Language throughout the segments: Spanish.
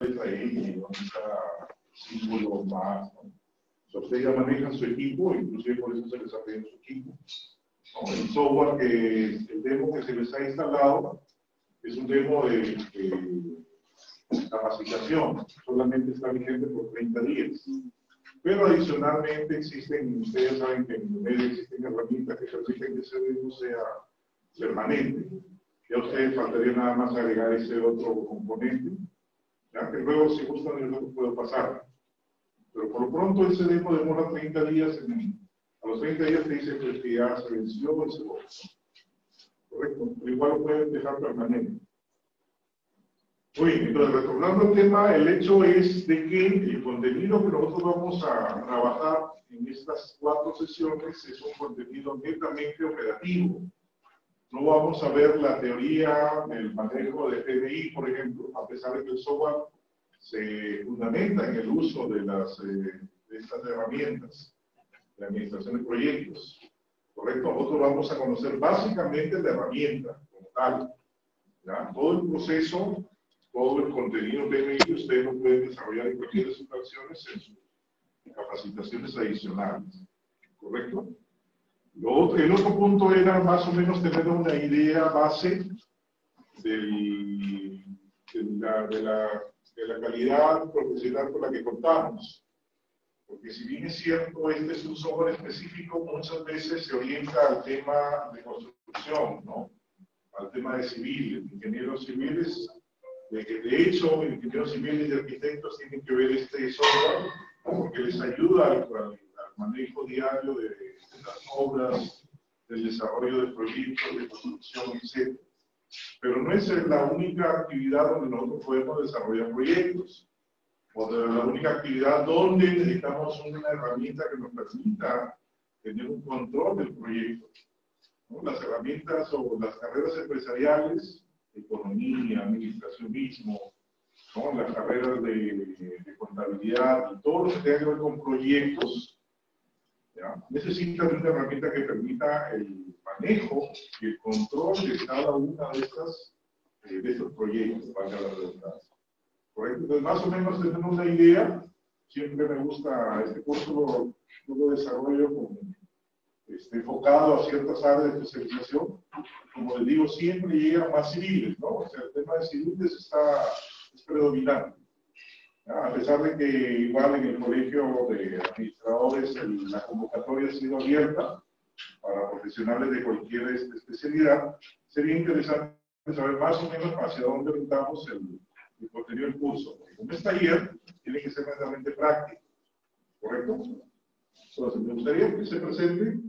ahí, ¿no? Símbolo más, ¿no? O sea, ustedes ya manejan su equipo, inclusive por eso se les ha pedido su equipo, ¿no? El software el demo que se les ha instalado es un demo de capacitación, solamente está vigente por 30 días. Pero adicionalmente existen, ustedes saben que en medio existen herramientas que permiten que ese demo sea permanente. Ya a ustedes faltaría nada más agregar ese otro componente, ya que luego si gustan yo lo puedo pasar. Pero por lo pronto ese demo demora 30 días, a los 30 días te dice que ya se venció ese voto. Correcto, pero igual lo pueden dejar permanente. Muy bien, entonces retornando al tema, el hecho es de que el contenido que nosotros vamos a trabajar en estas 4 sesiones es un contenido netamente operativo. No vamos a ver la teoría del manejo de PDI, por ejemplo, a pesar de que el software se fundamenta en el uso de estas herramientas de administración de proyectos. ¿Correcto? Nosotros vamos a conocer básicamente la herramienta como tal. ¿Ya? Todo el proceso, todo el contenido PMI ustedes lo pueden desarrollar en cualquiera de sus acciones en sus capacitaciones adicionales. ¿Correcto? El otro punto era más o menos tener una idea base de la calidad profesional con la que contamos. Porque si bien es cierto, este es un software específico, muchas veces se orienta al tema de construcción, ¿no? Al tema de civiles, ingenieros civiles, de hecho, ingenieros civiles y arquitectos tienen que ver este software porque les ayuda al manejo diario de las obras, del desarrollo de proyectos, de construcción, etc. Pero no es la única actividad donde nosotros podemos desarrollar proyectos, o la única actividad donde necesitamos una herramienta que nos permita tener un control del proyecto, ¿no? Las herramientas o las carreras empresariales, economía, administración mismo, ¿no? Las carreras de contabilidad y todo lo que tenga que ver con proyectos, ¿ya? Necesitan una herramienta que permita el manejo y el control de cada una de estos proyectos, valga la redundancia. Correcto, entonces más o menos tenemos una idea. Siempre me gusta este curso, lo desarrollo enfocado a ciertas áreas de especialización. Como les digo, siempre llegan más civiles, ¿no? O sea, el tema de civiles es predominante. ¿Ya? A pesar de que igual en el colegio de administradores la convocatoria ha sido abierta para profesionales de cualquier especialidad, sería interesante saber más o menos hacia dónde orientamos el contenido del curso. Como es taller, tiene que ser netamente práctico, ¿correcto? Entonces, me gustaría que se presente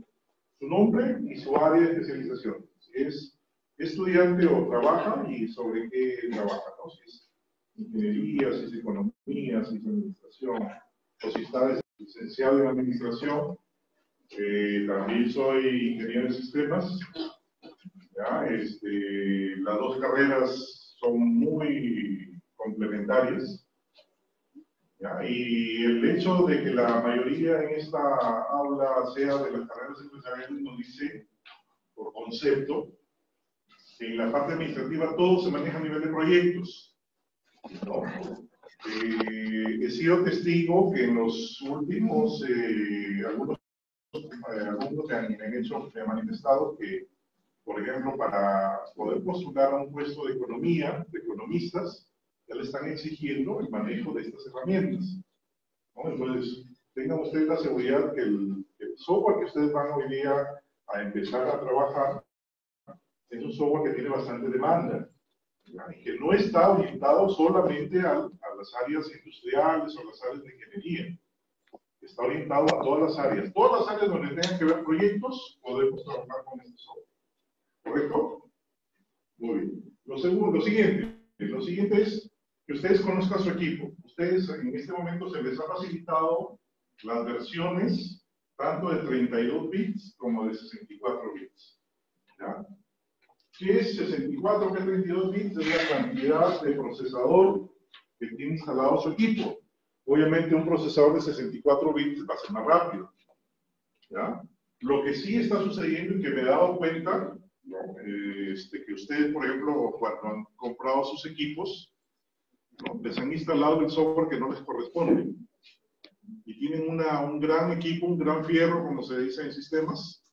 su nombre y su área de especialización. Si es estudiante o trabaja y sobre qué trabaja, ¿no? Si es ingeniería, si es economía, si es administración, o si está licenciado en administración. También soy ingeniero en sistemas. ¿Ya? Las dos carreras son muy complementarias, ¿ya? Y el hecho de que la mayoría en esta aula sea de las carreras empresariales nos dice, por concepto, que en la parte administrativa todo se maneja a nivel de proyectos, ¿no? He sido testigo que en los últimos, algunos me han manifestado que, por ejemplo, para poder postular a un puesto de economía, de economistas, ya le están exigiendo el manejo de estas herramientas, ¿no? Entonces, tengan ustedes la seguridad que el software que ustedes van hoy día a empezar a trabajar es un software que tiene bastante demanda, ¿ya? Y que no está orientado solamente a las áreas industriales o las áreas de ingeniería. Está orientado a todas las áreas. Todas las áreas donde tengan que ver proyectos, podemos trabajar con este software. ¿Correcto? Muy bien. Lo siguiente es que ustedes conozcan su equipo. Ustedes en este momento se les ha facilitado las versiones tanto de 32 bits como de 64 bits. ¿Ya? ¿Qué es 64, qué es 32 bits? Es la cantidad de procesador que tiene instalado su equipo. Obviamente un procesador de 64 bits va a ser más rápido, ¿ya? Lo que sí está sucediendo y que me he dado cuenta, ¿no? Que ustedes, por ejemplo, cuando han comprado sus equipos, ¿no? Les han instalado el software que no les corresponde. Y tienen un gran equipo, un gran fierro, como se dice en sistemas,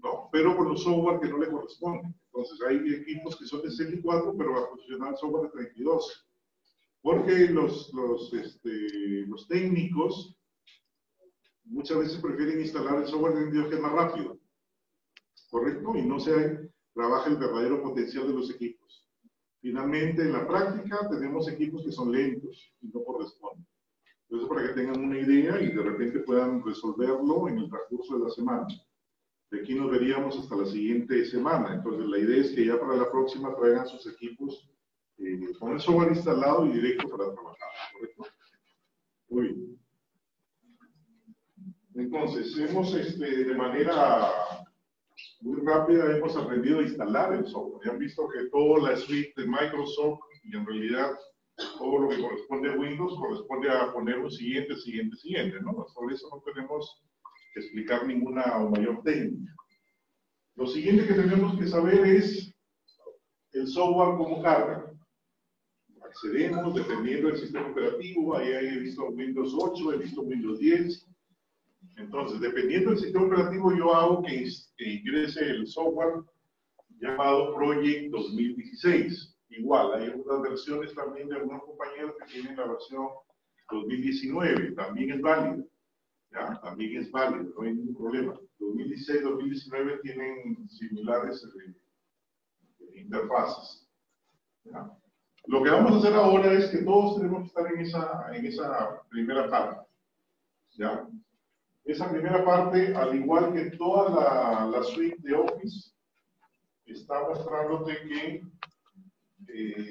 ¿no? Pero con los software que no le corresponden. Entonces hay equipos que son de 64, pero va a funcionar software de 32. Porque los técnicos muchas veces prefieren instalar el software de 32 que es más rápido, ¿correcto? Y no se trabaja el verdadero potencial de los equipos. Finalmente, en la práctica, tenemos equipos que son lentos y no corresponden. Entonces, para que tengan una idea y de repente puedan resolverlo en el transcurso de la semana. De aquí nos veríamos hasta la siguiente semana. Entonces, la idea es que ya para la próxima traigan sus equipos con el software instalado y directo para trabajar, ¿correcto? Muy bien. Entonces, hemos de manera muy rápida hemos aprendido a instalar el software. Ya han visto que toda la suite de Microsoft y en realidad todo lo que corresponde a Windows corresponde a poner un siguiente, ¿no? Sobre eso no tenemos que explicar ninguna o mayor técnica. Lo siguiente que tenemos que saber es el software cómo carga. Accedemos dependiendo del sistema operativo. Ahí he visto Windows 8, he visto Windows 10. Entonces, dependiendo del sistema operativo, yo hago que ingrese el software llamado Project 2016. Igual, hay algunas versiones también de algunos compañeros que tienen la versión 2019, también es válido. ¿Ya? También es válido, no hay ningún problema. 2016 2019 tienen similares interfaces. ¿Ya? Lo que vamos a hacer ahora es que todos tenemos que estar en esa primera parte. ¿Ya? Esa primera parte, al igual que toda la suite de Office, está mostrándote que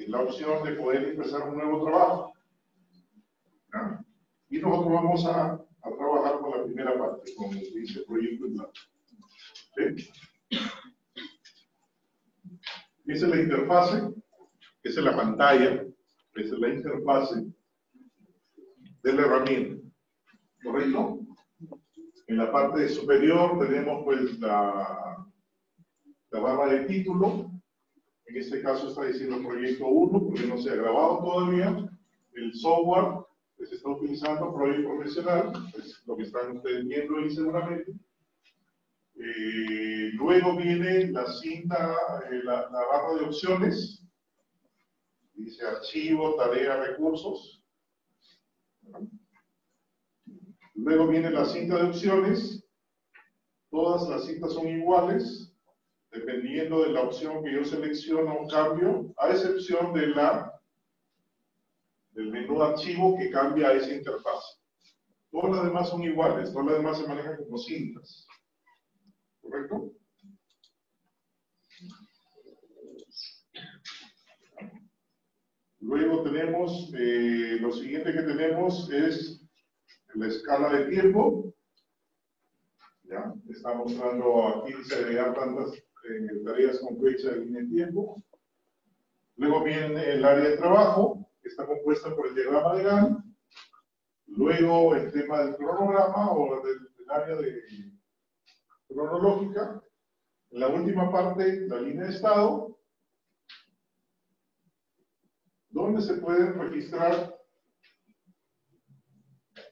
la opción de poder empezar un nuevo trabajo. ¿Ya? Y nosotros vamos a trabajar con la primera parte, con el dice proyecto en blanco. ¿Sí? Esa es la interfase, esa es la pantalla, esa es la interfase de la herramienta. ¿Correcto? En la parte superior tenemos pues la barra de título. En este caso está diciendo proyecto 1 porque no se ha grabado todavía. El software que se está utilizando, proyecto profesional, es lo que están ustedes viendo ahí seguramente. Luego viene la cinta, la barra de opciones. Dice archivo, tarea, recursos. Luego viene la cinta de opciones. Todas las cintas son iguales, dependiendo de la opción que yo selecciono o cambio, a excepción de del menú archivo que cambia a esa interfaz. Todas las demás son iguales, todas las demás se manejan como cintas. ¿Correcto? Luego tenemos, lo siguiente que tenemos es la escala de tiempo. ¿Ya? Está mostrando aquí, se vean tantas tareas con fecha de línea de tiempo. Luego viene el área de trabajo, que está compuesta por el diagrama de Gantt. Luego el tema del cronograma o del área de cronológica. En la última parte, la línea de estado, donde se pueden registrar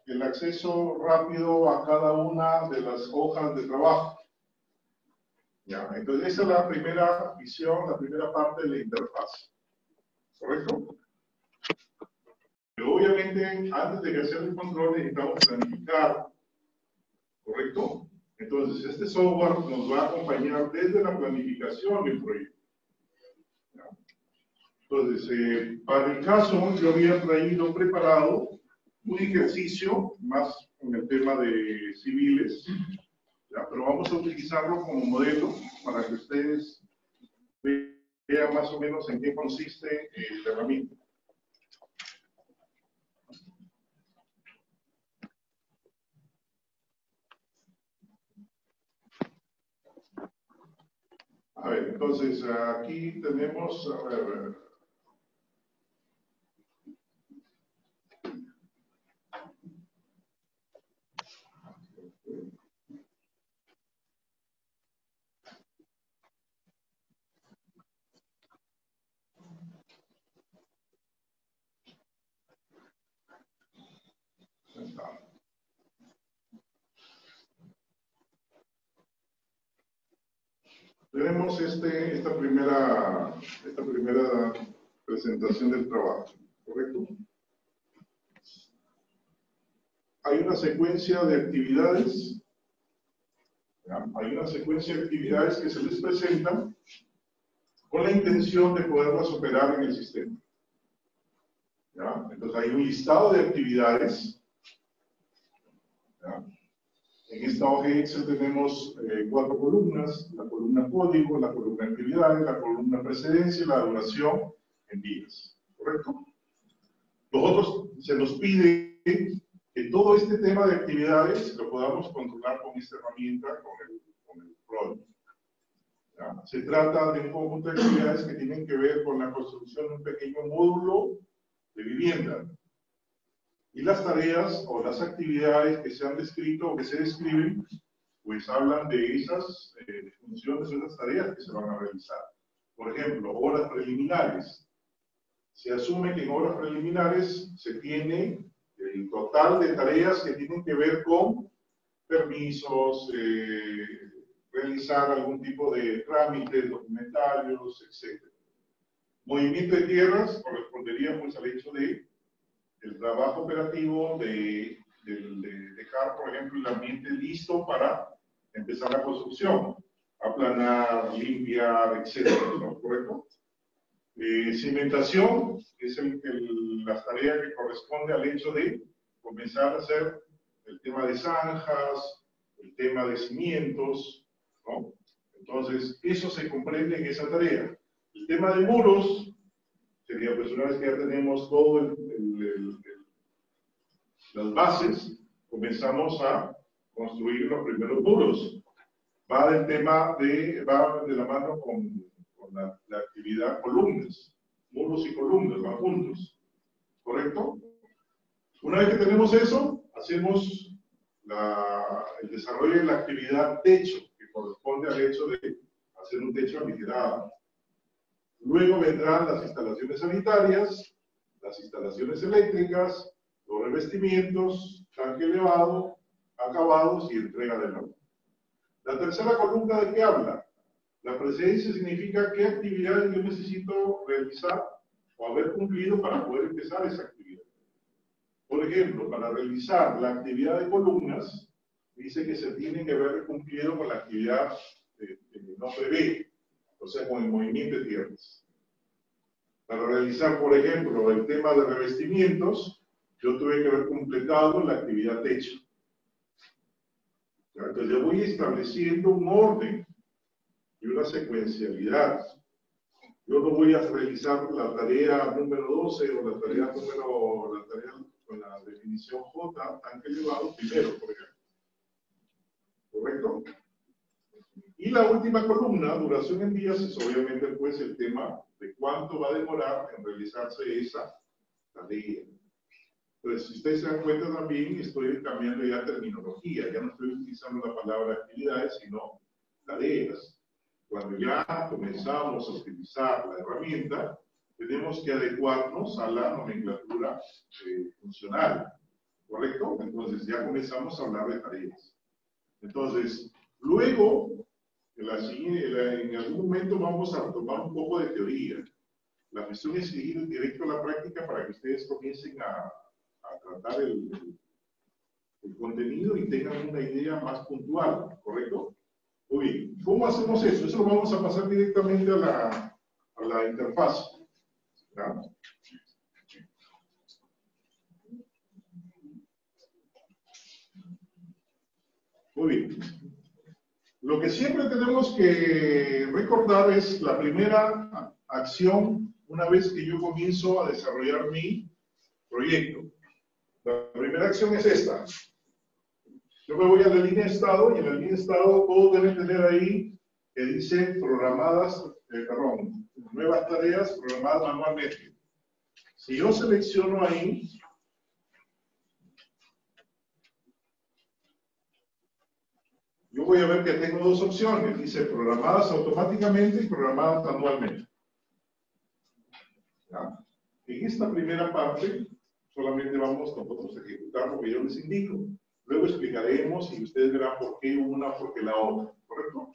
el acceso rápido a cada una de las hojas de trabajo. ¿Ya? Entonces, esa es la primera visión, la primera parte de la interfaz. ¿Correcto? Pero obviamente, antes de hacer el control, necesitamos planificar. ¿Correcto? Entonces, este software nos va a acompañar desde la planificación del proyecto. ¿Ya? Entonces, para el caso, yo había preparado un ejercicio más en el tema de civiles, ¿ya? Pero vamos a utilizarlo como modelo para que ustedes vean más o menos en qué consiste la herramienta. A ver, entonces aquí tenemos, a ver, tenemos esta primera presentación del trabajo, ¿correcto? Hay una secuencia de actividades, ¿ya? Hay una secuencia de actividades que se les presentan con la intención de poderlas operar en el sistema, ¿ya? Entonces hay un listado de actividades, ¿ya? En esta hoja Excel tenemos 4 columnas: la columna código, la columna actividades, la columna precedencia y la duración en días, ¿correcto? Nosotros se nos pide que todo este tema de actividades lo podamos controlar con esta herramienta, con el project. ¿Ya? Se trata de un conjunto de actividades que tienen que ver con la construcción de un pequeño módulo de vivienda. Y las tareas o las actividades que se han descrito o que se describen, pues hablan de esas funciones o esas tareas que se van a realizar. Por ejemplo, horas preliminares. Se asume que en horas preliminares se tiene el total de tareas que tienen que ver con permisos, realizar algún tipo de trámites documentarios, etc. Movimiento de tierras correspondería pues al hecho de el trabajo operativo de dejar, por ejemplo, el ambiente listo para empezar la construcción, aplanar, limpiar, etc., ¿no? ¿Correcto? Cimentación es las tareas que corresponde al hecho de comenzar a hacer el tema de zanjas, el tema de cimientos, ¿no? Entonces, eso se comprende en esa tarea. El tema de muros sería, pues, una vez que ya tenemos todo las bases, comenzamos a construir los primeros muros. Va de la mano con la actividad columnas, muros y columnas, van juntos, ¿correcto? Una vez que tenemos eso, hacemos el desarrollo de la actividad techo, que corresponde al hecho de hacer un techo aligerado. Luego vendrán las instalaciones sanitarias, las instalaciones eléctricas, los revestimientos, tanque elevado, acabados y entrega del agua. La tercera columna, ¿de qué habla? La precedencia significa qué actividades yo necesito realizar o haber cumplido para poder empezar esa actividad. Por ejemplo, para realizar la actividad de columnas, dice que se tiene que haber cumplido con la actividad no prevé, o sea, con el movimiento de tierras. Para realizar, por ejemplo, el tema de revestimientos, yo tuve que haber completado la actividad techo. Entonces yo voy estableciendo un orden y una secuencialidad. Yo no voy a realizar la tarea número 12 o la tarea con la definición J, tanque elevado, primero, por ejemplo. ¿Correcto? Y la última columna, duración en días, es obviamente pues el tema de cuánto va a demorar en realizarse esa tarea. Entonces, si ustedes se dan cuenta también, estoy cambiando ya terminología, ya no estoy utilizando la palabra actividades, sino tareas. Cuando ya comenzamos a utilizar la herramienta, tenemos que adecuarnos a la nomenclatura funcional, ¿correcto? Entonces ya comenzamos a hablar de tareas. Entonces, luego, en algún momento vamos a tomar un poco de teoría. La cuestión es ir directo a la práctica para que ustedes comiencen a tratar el contenido y tengan una idea más puntual, ¿correcto? Muy bien, ¿cómo hacemos eso? Eso lo vamos a pasar directamente a la interfaz, ¿ya? Muy bien. Lo que siempre tenemos que recordar es la primera acción una vez que yo comienzo a desarrollar mi proyecto. La primera acción es esta. Yo me voy a la línea de estado y en la línea de estado todos deben tener ahí que dice nuevas tareas programadas manualmente. Si yo selecciono ahí, yo voy a ver que tengo dos opciones. Dice programadas automáticamente y programadas manualmente. ¿Ya? En esta primera parte solamente vamos nosotros a ejecutar lo que yo les indico. Luego explicaremos y ustedes verán por qué una, por qué la otra. ¿Correcto?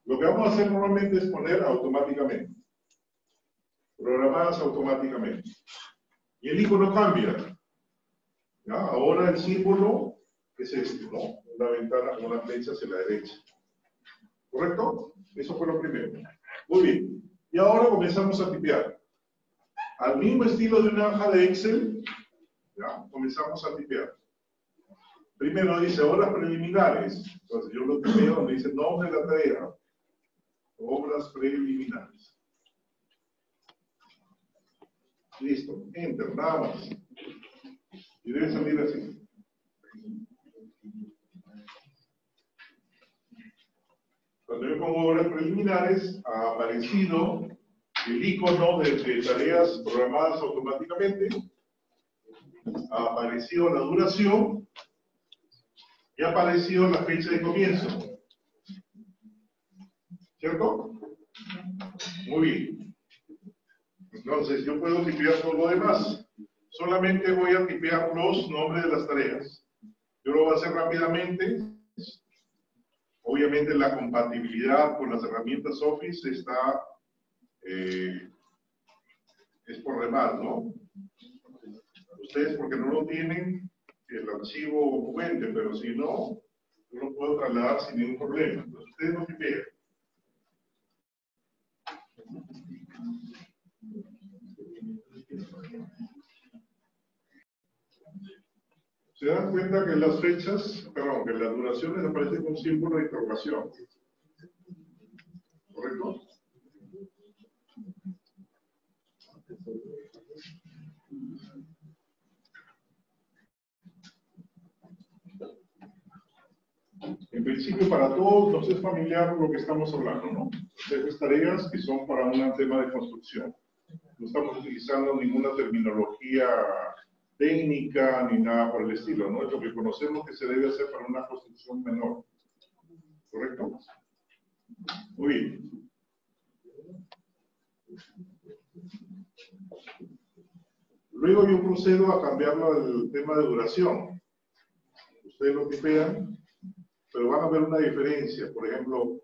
Lo que vamos a hacer normalmente es poner automáticamente. Programadas automáticamente. Y el icono cambia. ¿Ya? Ahora el símbolo es este, ¿no? Una ventana con una flecha hacia la derecha. ¿Correcto? Eso fue lo primero. Muy bien. Y ahora comenzamos a tipear. Al mismo estilo de una hoja de Excel, ¿ya? Comenzamos a tipear. Primero dice horas preliminares. Entonces yo lo tipeo donde dice nombre de la tarea. Obras preliminares. Listo. Enter, nada más. Y debe salir así. Cuando yo pongo obras preliminares, ha aparecido el icono de tareas programadas automáticamente, ha aparecido la duración y ha aparecido la fecha de comienzo. ¿Cierto? Muy bien. Entonces, yo puedo tipear todo lo demás. Solamente voy a tipear los nombres de las tareas. Yo lo voy a hacer rápidamente. Obviamente la compatibilidad con las herramientas Office está, es por demás, ¿no? Ustedes porque no lo tienen, el archivo fuente, pero si no, yo lo puedo trasladar sin ningún problema. Entonces ustedes lo tipean. Se dan cuenta que las fechas, perdón, que las duraciones aparecen con símbolo de interrogación. ¿Correcto? En principio, para todos nos es familiar lo que estamos hablando, ¿no? Estas tareas que son para un tema de construcción. No estamos utilizando ninguna terminología técnica ni nada por el estilo, ¿no? Es lo que conocemos que se debe hacer para una construcción menor. ¿Correcto? Muy bien. Luego yo procedo a cambiarlo al tema de duración. Ustedes lo tipean, pero van a ver una diferencia. Por ejemplo,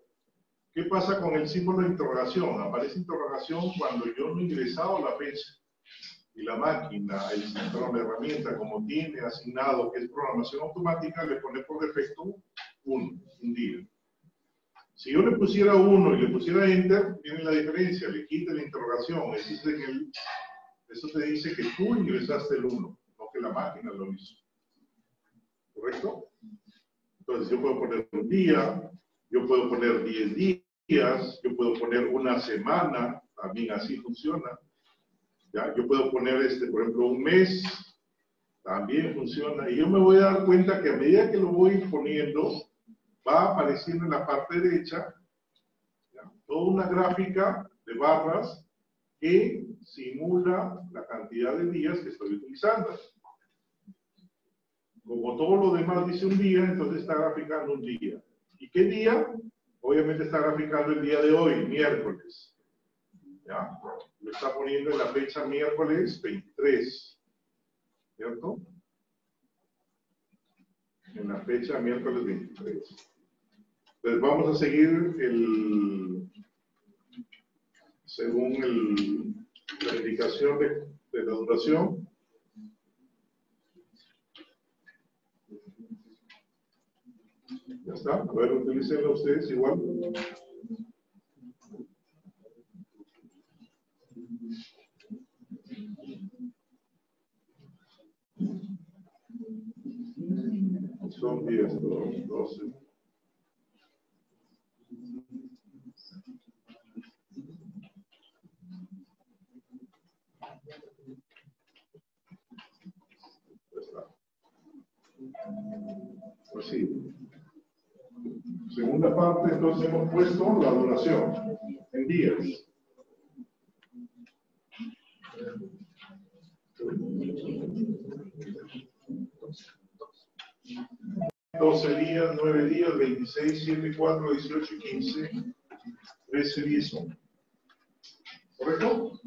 ¿qué pasa con el símbolo de interrogación? Aparece interrogación cuando yo no he ingresado la fecha. Y la máquina, el centro de herramienta, como tiene asignado que es programación automática, le pone por defecto un día. Si yo le pusiera 1 y le pusiera enter, tiene la diferencia, le quita la interrogación. Eso te dice que tú ingresaste el 1, no que la máquina lo hizo. ¿Correcto? Entonces yo puedo poner un día, yo puedo poner 10 días, yo puedo poner una semana, también así funciona. ¿Ya? Yo puedo poner, por ejemplo, un mes, también funciona. Y yo me voy a dar cuenta que a medida que lo voy poniendo, va apareciendo en la parte derecha, ¿ya? Toda una gráfica de barras que simula la cantidad de días que estoy utilizando. Como todo lo demás dice un día, entonces está graficando un día. ¿Y qué día? Obviamente está graficando el día de hoy, miércoles. ¿Ya? Lo está poniendo en la fecha miércoles 23. ¿Cierto? En la fecha miércoles 23. Entonces vamos a seguir según la indicación de la duración. Ya está. A ver, utilícenlo ustedes igual. Son 10, 12. Ya está. Pues sí. Segunda parte, entonces hemos puesto la duración en días. 12 días, 9 días, 26, 7, 4, 18 y 15, 13 días son. ¿Correcto?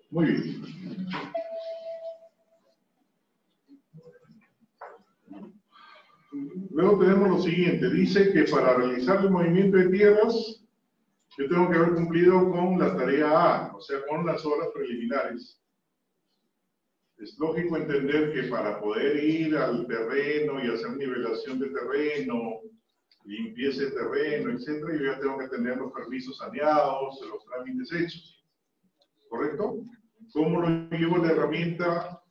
Muy bien. Luego tenemos lo siguiente, dice que para realizar el movimiento de tierras, yo tengo que haber cumplido con la tarea A, o sea, con las horas preliminares. Es lógico entender que para poder ir al terreno y hacer nivelación de terreno, limpieza de terreno, etcétera, yo ya tengo que tener los permisos saneados, los trámites hechos. ¿Correcto? ¿Cómo lo llevo a la herramienta?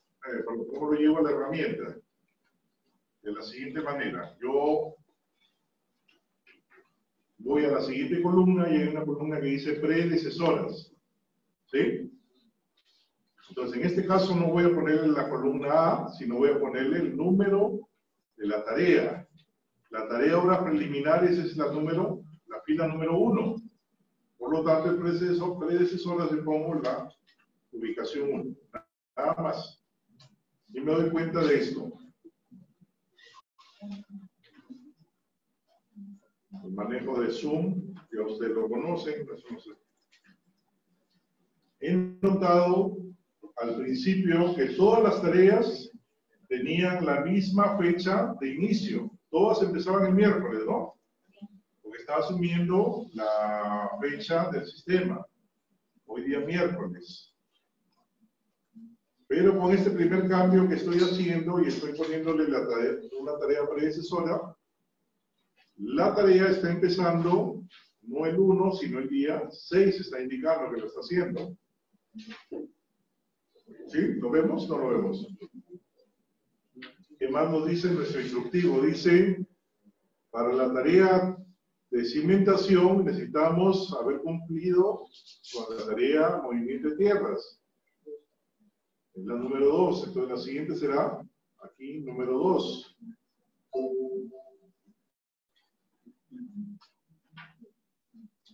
¿Cómo lo llevo a la herramienta? De la siguiente manera. Yo voy a la siguiente columna y hay una columna que dice predecesoras. ¿Sí? Entonces, en este caso no voy a ponerle la columna A, sino voy a ponerle el número de la tarea. La tarea obras preliminares es la fila número 1. Por lo tanto, el predecesoras le pongo la ubicación 1. Nada más. Y me doy cuenta de esto. El manejo de Zoom, ya ustedes lo conocen. He notado al principio que todas las tareas tenían la misma fecha de inicio. Todas empezaban el miércoles, ¿no? Porque estaba asumiendo la fecha del sistema. Hoy día miércoles. Pero con este primer cambio que estoy haciendo y estoy poniéndole una tarea predecesora, la tarea está empezando no el 1, sino el día 6, está indicando que lo está haciendo. ¿Sí? ¿Lo vemos? ¿No lo vemos? ¿Qué más nos dice nuestro instructivo? Dice, para la tarea de cimentación necesitamos haber cumplido con la tarea movimiento de tierras. Es la número 2. Entonces la siguiente será aquí, número 2.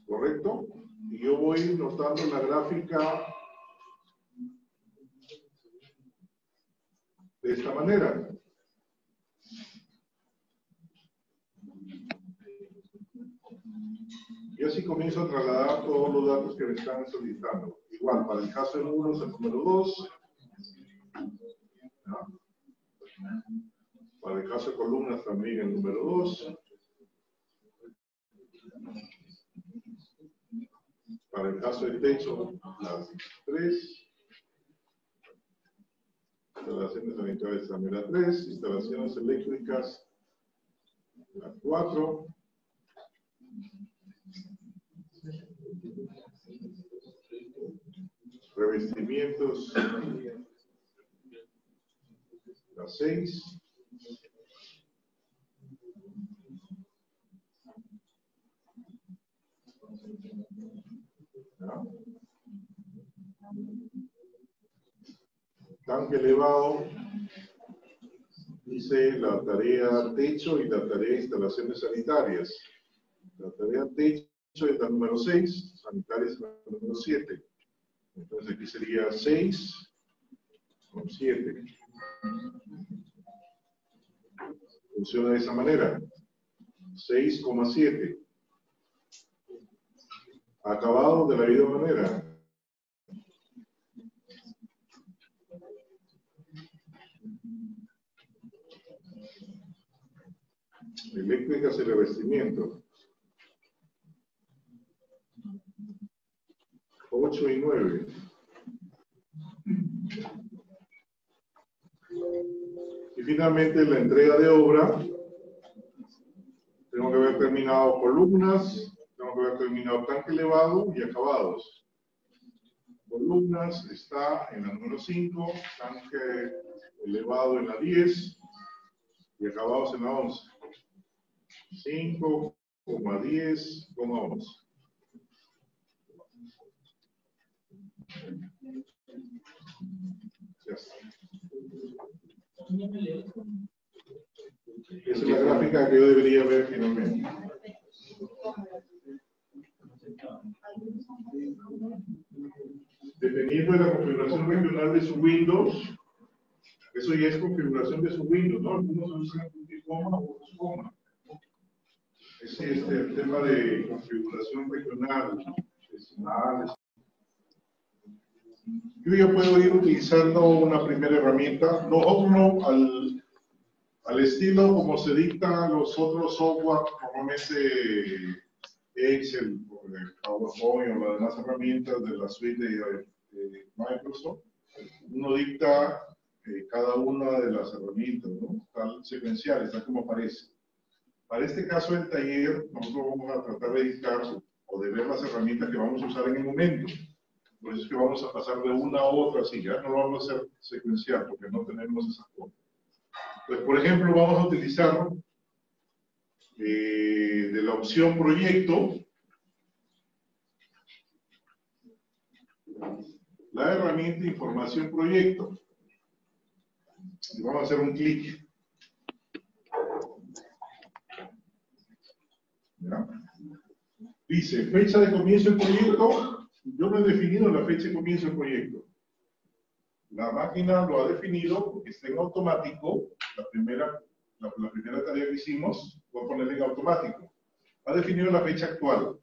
¿Correcto? Y yo voy notando la gráfica de esta manera. Y así comienzo a trasladar todos los datos que me están solicitando. Igual, para el caso del 1 es el número 2. ¿No? Para el caso de columnas también el número 2. Para el caso del techo, las 3. Instalaciones sanitarias también la 3. Instalaciones eléctricas, la 4. Revestimientos, la 6. ¿No? Tanque elevado, dice la tarea techo y la tarea instalaciones sanitarias. La tarea techo es la número 6, sanitarias es la número 7. Entonces aquí sería 6 con 7. Funciona de esa manera. 6,7. Acabado de la misma manera. Eléctricas y revestimiento. 8 y 9. Y finalmente la entrega de obra. Tengo que haber terminado columnas, tengo que haber terminado tanque elevado y acabados. Columnas está en la número 5, tanque elevado en la 10 y acabados en la 11. 5, 10, 11. Ya está. Esa es la gráfica que yo debería ver finalmente. Dependiendo de la configuración regional de su Windows, eso ya es configuración de su Windows, ¿no? Algunos usan coma, otros coma. Es el tema de configuración regional, decimal. Yo ya puedo ir utilizando una primera herramienta. Nosotros no, al estilo como se dictan los otros software, normalmente Excel, PowerPoint o las demás herramientas de la suite de Microsoft, uno dicta cada una de las herramientas, ¿no? Están secuenciales, está como aparece. Para este caso del taller, nosotros vamos a tratar de dictar o de ver las herramientas que vamos a usar en el momento. Por eso es que vamos a pasar de una a otra, así ya no lo vamos a hacer secuencial porque no tenemos esa forma. Pues, por ejemplo, vamos a utilizar de la opción proyecto la herramienta información proyecto. Y vamos a hacer un clic. ¿Ya? Dice, fecha de comienzo del proyecto. Yo no he definido la fecha de comienzo del proyecto. La máquina lo ha definido porque está en automático. La primera tarea que hicimos, voy a ponerla en automático. Ha definido la fecha actual.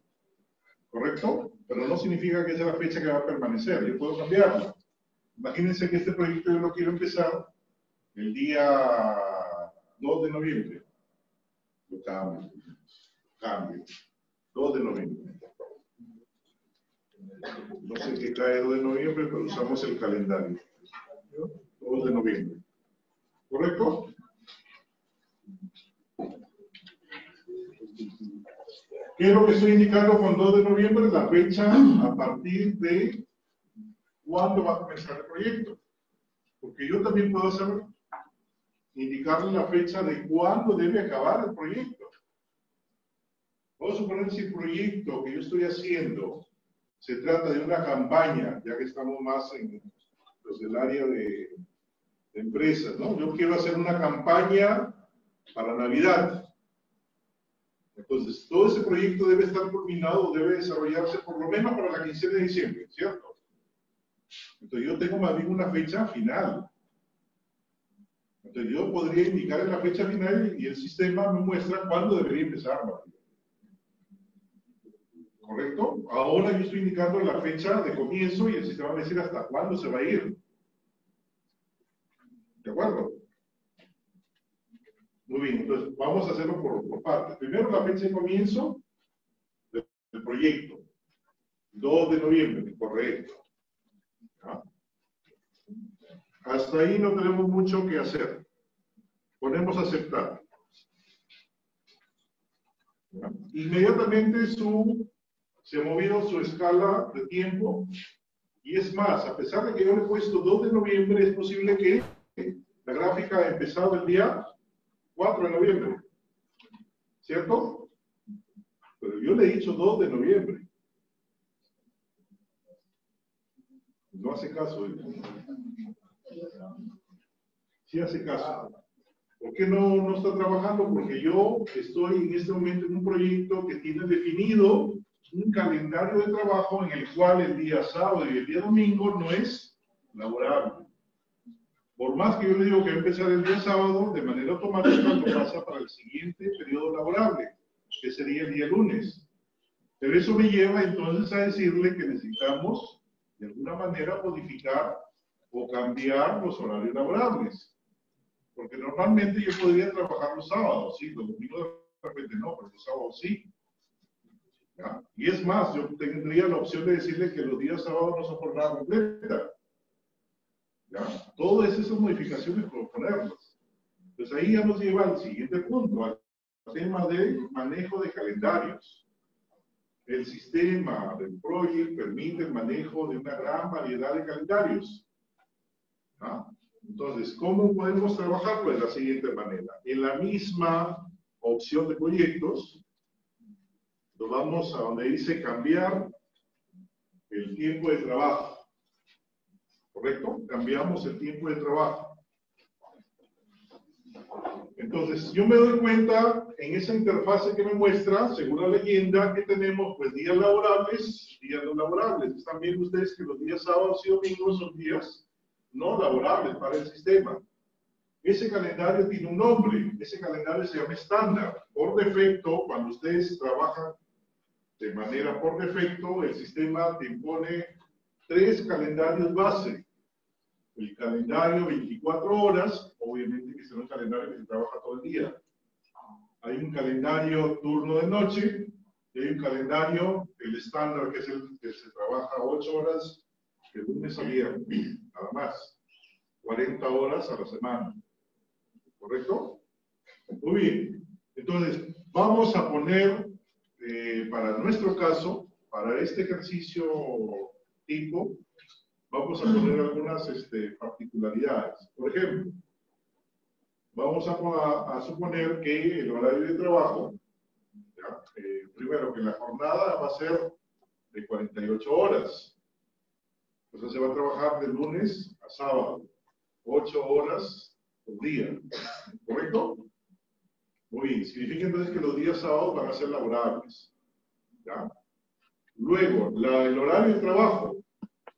¿Correcto? Pero no significa que esa es la fecha que va a permanecer. Yo puedo cambiarla. Imagínense que este proyecto yo lo quiero empezar el día 2 de noviembre. Lo cambio. Cambio. 2 de noviembre. No sé qué cae 2 de noviembre, pero usamos el calendario. 2 de noviembre. ¿Correcto? ¿Qué es lo que estoy indicando con 2 de noviembre? La fecha a partir de cuándo va a comenzar el proyecto. Porque yo también puedo hacer, indicarle la fecha de cuándo debe acabar el proyecto. Vamos a suponer si el proyecto que yo estoy haciendo se trata de una campaña, ya que estamos más en pues, el área de empresas, ¿no? Yo quiero hacer una campaña para Navidad. Entonces, todo ese proyecto debe estar culminado, debe desarrollarse por lo menos para la quincena de diciembre, ¿cierto? Entonces, yo tengo más bien una fecha final. Entonces, yo podría indicar en la fecha final y el sistema me muestra cuándo debería empezar. ¿Correcto? Ahora yo estoy indicando la fecha de comienzo y el sistema va a decir hasta cuándo se va a ir. ¿De acuerdo? Muy bien, entonces vamos a hacerlo por partes. Primero la fecha de comienzo del proyecto. 2 de noviembre, correcto. ¿Ah? Hasta ahí no tenemos mucho que hacer. Ponemos aceptar. ¿Ah? Inmediatamente se ha movido su escala de tiempo. Y es más, a pesar de que yo le he puesto 2 de noviembre, es posible que la gráfica ha empezado el día 4 de noviembre, ¿cierto? Pero yo le he dicho 2 de noviembre. No hace caso. Sí hace caso. ¿Por qué no está trabajando? Porque yo estoy en este momento en un proyecto que tiene definido un calendario de trabajo en el cual el día sábado y el día domingo no es laborable. Por más que yo le digo que va a empezar el día sábado, de manera automática lo pasa para el siguiente periodo laborable, que sería el día lunes. Pero eso me lleva entonces a decirle que necesitamos, de alguna manera, modificar o cambiar los horarios laborables. Porque normalmente yo podría trabajar los sábados, sí, los domingos de repente no, pero los sábados sí. ¿Ya? Y es más, yo tendría la opción de decirle que los días sábados no son jornada completa. ¿Ya? Todas esas modificaciones puedo ponerlas. Pues ahí ya nos lleva al siguiente punto, al tema de manejo de calendarios. El sistema del Project permite el manejo de una gran variedad de calendarios. ¿Ya? Entonces, ¿cómo podemos trabajar? Pues de la siguiente manera. En la misma opción de proyectos, nos vamos a donde dice cambiar el tiempo de trabajo. ¿Correcto? Cambiamos el tiempo de trabajo. Entonces, yo me doy cuenta en esa interfase que me muestra, según la leyenda, que tenemos pues días laborables, días no laborables. Están viendo ustedes que los días sábados y domingos son días no laborables para el sistema. Ese calendario tiene un nombre, ese calendario se llama estándar. Por defecto, cuando ustedes trabajan de manera por defecto, el sistema te impone 3 calendarios base. el calendario 24 horas, obviamente que será un calendario que se trabaja todo el día. Hay un calendario turno de noche, y hay un calendario, el estándar, que es el que se trabaja 8 horas de lunes a viernes, nada más. 40 horas a la semana. ¿Correcto? Muy bien. Entonces, vamos a poner, para nuestro caso, para este ejercicio tipo, vamos a poner algunas particularidades. Por ejemplo, vamos a suponer que el horario de trabajo, primero que la jornada va a ser de 48 horas. Entonces se va a trabajar de lunes a sábado, 8 horas por día. ¿Correcto? Muy bien. Significa entonces que los días sábados van a ser laborables. ¿Ya? Luego, el horario de trabajo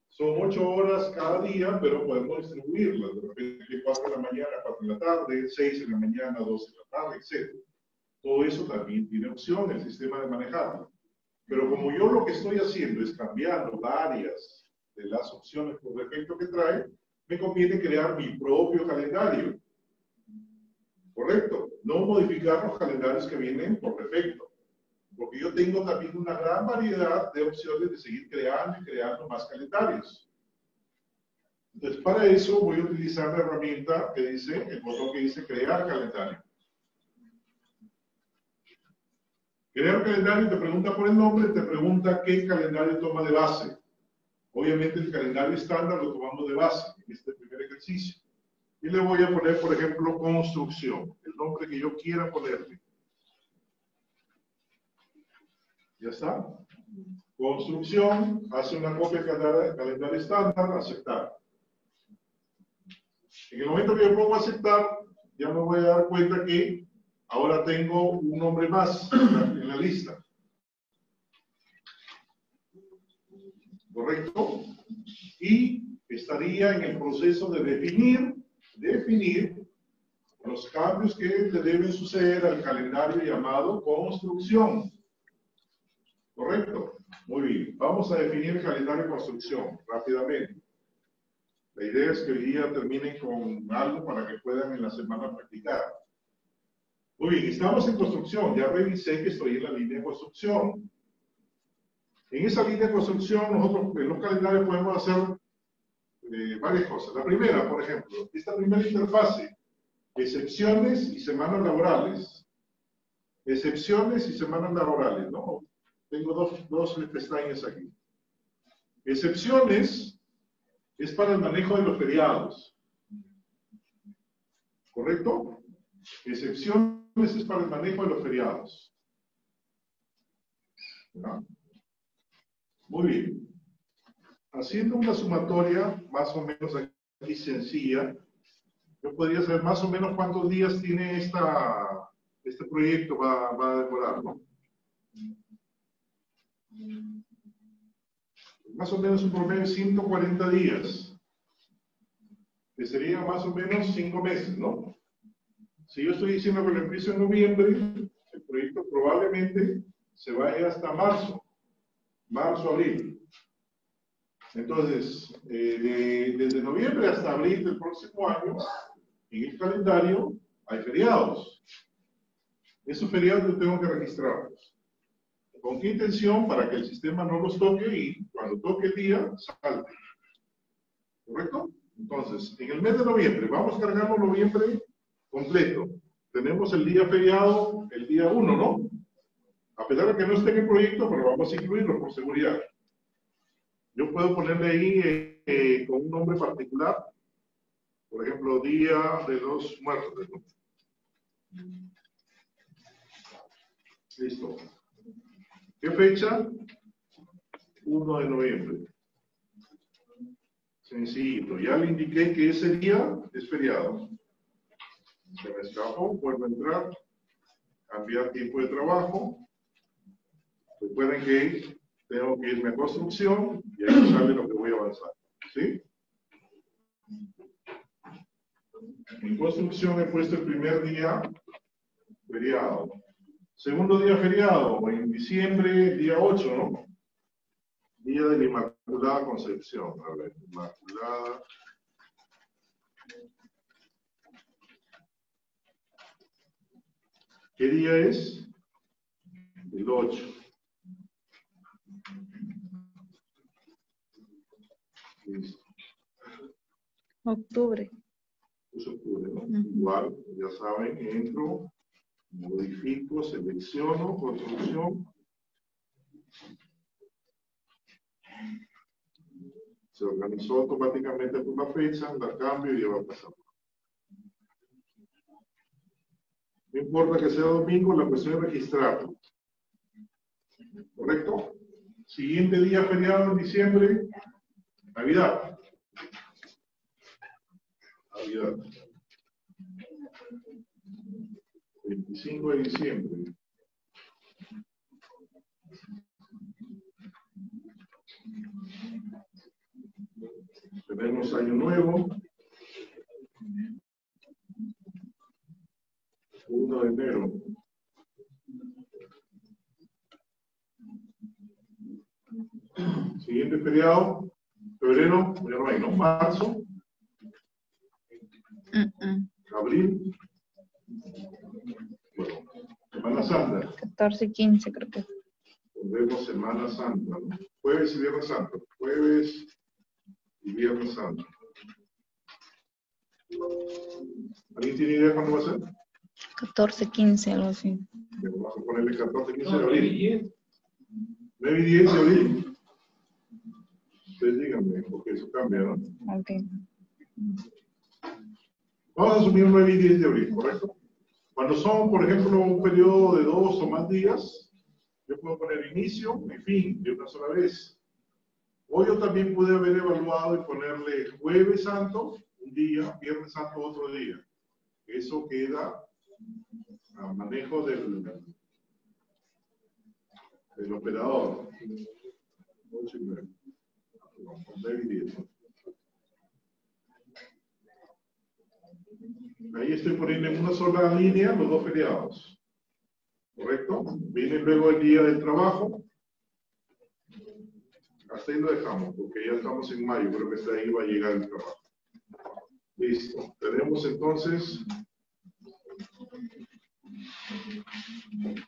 son 8 horas cada día, pero podemos distribuirlas. De repente 4 de la mañana, 4 de la tarde, 6 de la mañana, 12 de la tarde, etc. Todo eso también tiene opción el sistema de manejarlo. Pero como yo lo que estoy haciendo es cambiando varias de las opciones por defecto que trae, me conviene crear mi propio calendario. ¿Correcto? No modificar los calendarios que vienen por defecto. Porque yo tengo también una gran variedad de opciones de seguir creando y creando más calendarios. Entonces, para eso voy a utilizar la herramienta que dice, el botón que dice crear calendario. Crear calendario te pregunta por el nombre, te pregunta qué calendario toma de base. Obviamente el calendario estándar lo tomamos de base en este primer ejercicio. Y le voy a poner, por ejemplo, construcción, el nombre que yo quiera ponerle. ¿Ya está? Construcción, hace una copia del calendario estándar, aceptar. En el momento que yo pongo aceptar, ya me voy a dar cuenta que ahora tengo un nombre más en la lista. ¿Correcto? Y estaría en el proceso de definir los cambios que le deben suceder al calendario llamado construcción. ¿Correcto? Muy bien. Vamos a definir el calendario de construcción rápidamente. La idea es que hoy día terminen con algo para que puedan en la semana practicar. Muy bien, estamos en construcción. Ya revisé que estoy en la línea de construcción. En esa línea de construcción, nosotros en los calendarios podemos hacer varias cosas. La primera, por ejemplo, esta primera interfase, excepciones y semanas laborales. Excepciones y semanas laborales, ¿no? Tengo dos pestañas aquí. Excepciones es para el manejo de los feriados. ¿Correcto? Excepciones es para el manejo de los feriados. ¿Ya? Muy bien. Haciendo una sumatoria más o menos aquí sencilla, yo podría saber más o menos cuántos días tiene este proyecto va a demorar, ¿no? Más o menos un promedio de 140 días, que sería más o menos 5 meses, ¿no? Si yo estoy diciendo que lo empiezo en noviembre, el proyecto probablemente se vaya hasta marzo, abril. Entonces, desde noviembre hasta abril del próximo año, en el calendario hay feriados. Esos feriados yo tengo que registrarlos. ¿Con qué intención? Para que el sistema no los toque y cuando toque el día, salte. ¿Correcto? Entonces, en el mes de noviembre, vamos cargando noviembre completo. Tenemos el día feriado, el día 1, ¿no? A pesar de que no esté en el proyecto, pero vamos a incluirlo por seguridad. Yo puedo ponerle ahí con un nombre particular. Por ejemplo, Día de los Muertos, ¿no? Listo. ¿Qué fecha? 1 de noviembre. Sencillo. Ya le indiqué que ese día es feriado. Se me escapó, vuelvo a entrar. Cambiar tiempo de trabajo. Recuerden que tengo que irme a construcción y ahí sale lo que voy a avanzar. ¿Sí? En construcción he puesto el primer día feriado. Segundo día feriado, en diciembre, día 8, ¿no? Día de la Inmaculada Concepción. A ver, Inmaculada ¿Qué día es? El 8. Listo. Octubre. Es octubre, ¿no? Igual, ya saben, entro, modifico, selecciono, construcción. Se organizó automáticamente por la fecha, la cambio y ya va a pasar. No importa que sea domingo, la cuestión es registrarlo. ¿Correcto? Siguiente día feriado en diciembre, Navidad. Navidad. 25 de diciembre. Tenemos Año Nuevo. 1 de enero. Siguiente feriado, febrero, ya no hay, ¿no? Marzo. Abril. Bueno, Semana Santa. 14 y 15 creo que. Volvemos Semana Santa, ¿no? Jueves y Viernes Santo. Jueves y Viernes Santo. ¿Alguien tiene idea cuándo va a ser? 14, 15, algo así. Vamos a ponerle 14, 15 de abril. 9 y 10 de abril. Ustedes díganme, porque eso cambia, ¿no? Ok. Vamos a asumir 9 y 10 de abril, ¿correcto? Cuando son, por ejemplo, un periodo de 2 o más días, yo puedo poner inicio y fin de una sola vez. O yo también pude haber evaluado y ponerle Jueves Santo un día, Viernes Santo otro día. Eso queda a manejo del operador. 8 y 9. 9 y 10. Ahí estoy poniendo en una sola línea los dos feriados. ¿Correcto? Viene luego el día del trabajo. Hasta ahí lo dejamos, porque ya estamos en mayo, creo que hasta ahí va a llegar el trabajo. Listo. Tenemos entonces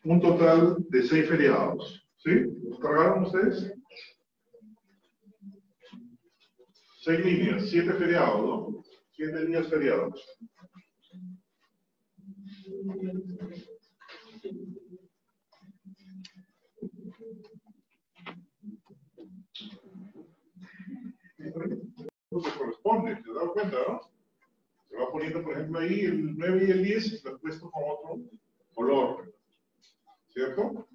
un total de 6 feriados. ¿Sí? ¿Los cargaron ustedes? 6 líneas, 7 feriados, ¿no? 7 días feriados. No se corresponde, ¿te das cuenta, no? Se va poniendo, por ejemplo, ahí el 9 y el 10, lo he puesto con otro color. ¿Cierto?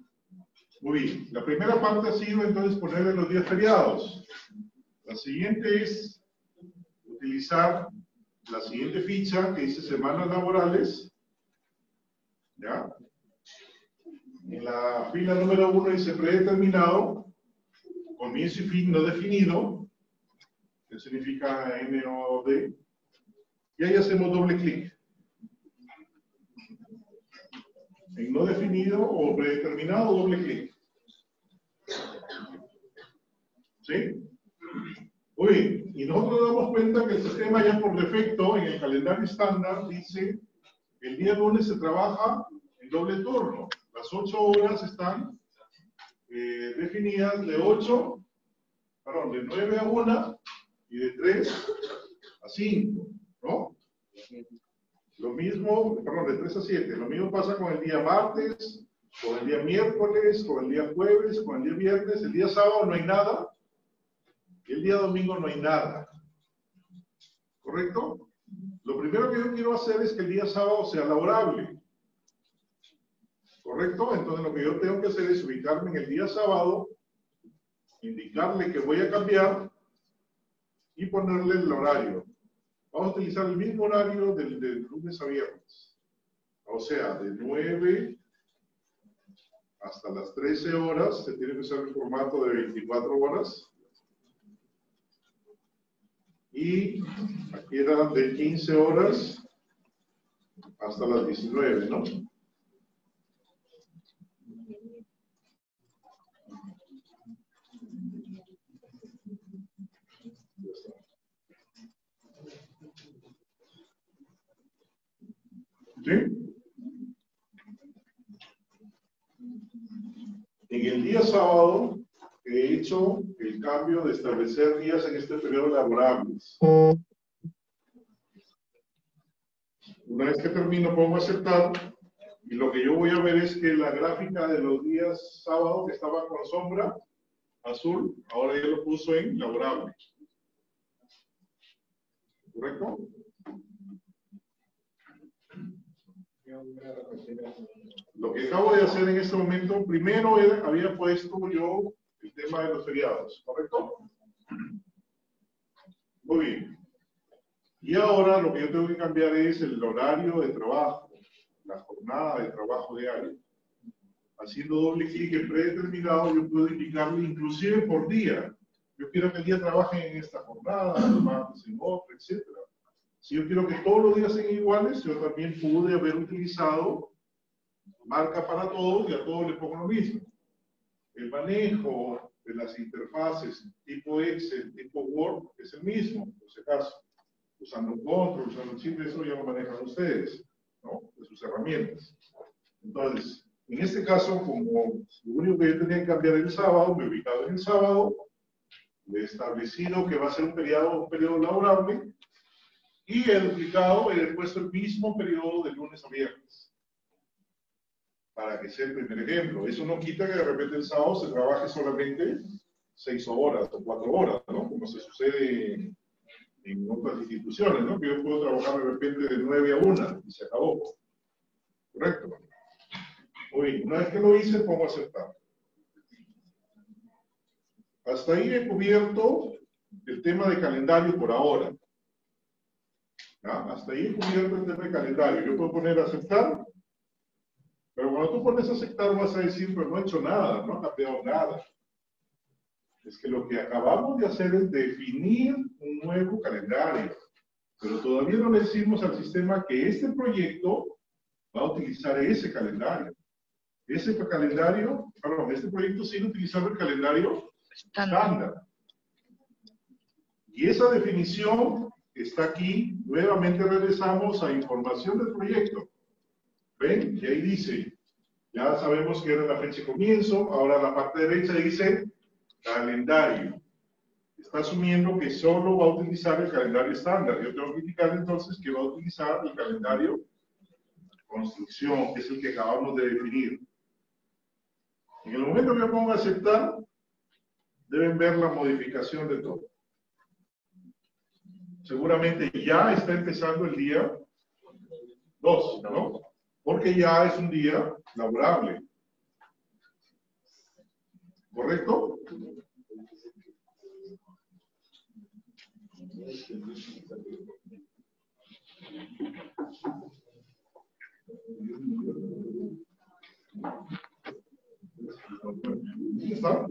Muy bien. La primera parte ha sido entonces ponerle los días feriados. La siguiente es utilizar la siguiente ficha que dice semanas laborales. ¿Ya? En la fila número 1 dice predeterminado, comienzo y fin no definido, que significa N o D, y ahí hacemos doble clic. En no definido o predeterminado, doble clic. ¿Sí? Muy bien, y nosotros nos damos cuenta que el sistema ya por defecto en el calendario estándar dice que el día lunes se trabaja en doble turno. Las 8 horas están definidas de 9 a 1 y de 3 a 5, ¿no? Lo mismo, de 3 a 7, lo mismo pasa con el día martes, con el día miércoles, con el día jueves, con el día viernes, el día sábado no hay nada, y el día domingo no hay nada. ¿Correcto? Lo primero que yo quiero hacer es que el día sábado sea laborable. ¿Correcto? Entonces lo que yo tengo que hacer es ubicarme en el día sábado, indicarle que voy a cambiar y ponerle el horario. Vamos a utilizar el mismo horario del lunes a viernes. O sea, de 9 hasta las 13 horas, se tiene que usar el formato de 24 horas. Y aquí era de 15 horas hasta las 19, ¿no? ¿Sí? día sábado he hecho el cambio de establecer días en este periodo laborables. Una vez que termino, pongo aceptar. Y lo que yo voy a ver es que la gráfica de los días sábado que estaba con sombra azul, ahora ya lo puso en laborable. ¿Correcto? Lo que acabo de hacer en este momento, primero había puesto yo el tema de los feriados, ¿correcto? Muy bien. Y ahora lo que yo tengo que cambiar es el horario de trabajo, la jornada de trabajo diaria. Haciendo doble clic en predeterminado, yo puedo indicarle inclusive por día. Yo quiero que el día trabaje en esta jornada, el martes en otra, etc. Si yo quiero que todos los días sean iguales, yo también pude haber utilizado marca para todos y a todos les pongo lo mismo. El manejo de las interfaces tipo Excel, tipo Word, es el mismo, por si acaso. Usando un control, usando un chip, eso ya lo manejan ustedes, ¿no? De sus herramientas. Entonces, en este caso, como lo único que yo tenía que cambiar el sábado, me he ubicado en el sábado, le he establecido que va a ser un periodo laborable, y he duplicado, he puesto el mismo periodo de lunes a viernes. Para que sea el primer ejemplo. Eso no quita que de repente el sábado se trabaje solamente 6 horas o 4 horas, ¿no? Como se sucede en otras instituciones, ¿no? Que yo puedo trabajar de repente de 9 a 1 y se acabó. ¿Correcto? Muy bien. Una vez que lo hice, pongo a aceptar. Hasta ahí he cubierto el tema de calendario por ahora. ¿Ya? Hasta ahí he cubierto el tema de calendario. Yo puedo poner aceptar, pero cuando tú pones aceptar vas a decir, pero no he hecho nada, no ha cambiado nada. Es que lo que acabamos de hacer es definir un nuevo calendario, pero todavía no le decimos al sistema que este proyecto va a utilizar ese calendario. Este proyecto sigue utilizando el calendario estándar. Y esa definición está aquí. Nuevamente regresamos a información del proyecto. ¿Ven? Y ahí dice, ya sabemos que era la fecha de comienzo, ahora la parte derecha dice calendario. Está asumiendo que solo va a utilizar el calendario estándar. Yo tengo que indicar entonces que va a utilizar el calendario construcción, que es el que acabamos de definir. En el momento que yo pongo a aceptar, deben ver la modificación de todo. Seguramente ya está empezando el día 2, ¿no? Porque ya es un día laborable. ¿Correcto? ¿Dónde está?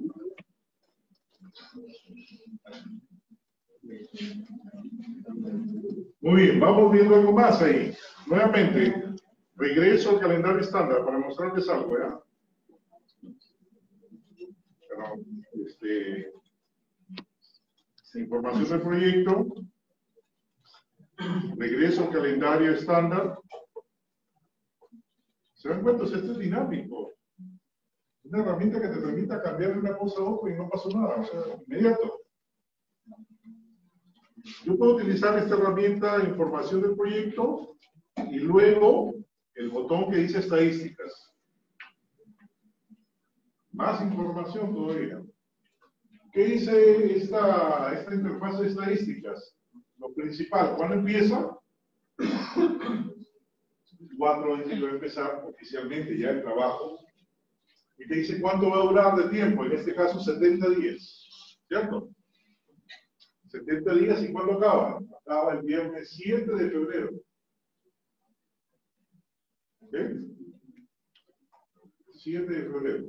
Muy bien, vamos viendo algo más ahí. Nuevamente, regreso al calendario estándar para mostrarles algo, ¿ya? Pero, información del proyecto. Regreso al calendario estándar. ¿Se dan cuenta? Esto es dinámico. Una herramienta que te permita cambiar de una cosa a otra y no pasó nada, o sea, inmediato. Yo puedo utilizar esta herramienta de información del proyecto y luego el botón que dice estadísticas. Más información todavía. ¿Qué dice esta interfaz de estadísticas? Lo principal, ¿cuándo empieza? Cuando dice que va a empezar oficialmente ya el trabajo. Y te dice cuánto va a durar de tiempo, en este caso 70 días. ¿Cierto? 70 días, ¿y cuándo acaba? Acaba el viernes 7 de febrero. ¿Ok? 7 de febrero.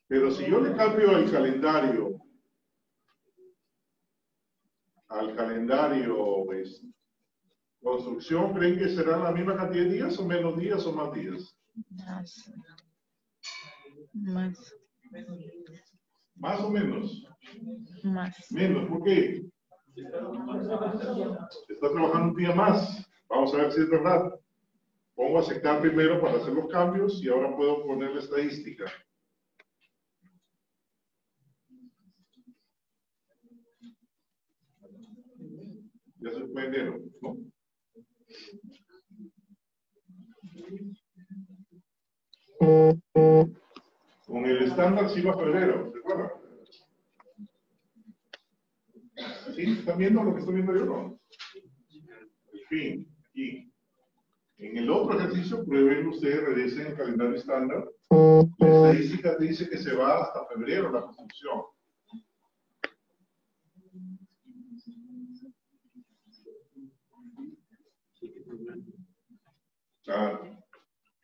Pero si yo le cambio al calendario construcción, ¿creen que será la misma cantidad de días o menos días o más días? Más. ¿Más o menos? Más. Menos, ¿por qué? Está trabajando un día más. Vamos a ver si es verdad. Pongo a aceptar primero para hacer los cambios y ahora puedo poner la estadística. Ya se fue enero, ¿no? Con el estándar sí va febrero, ¿se acuerdan? ¿Sí? ¿Están viendo lo que estoy viendo yo, no? En fin, aquí. En el otro ejercicio, prueben ustedes, regresen el calendario estándar. La estadística dice que se va hasta febrero la construcción. Claro.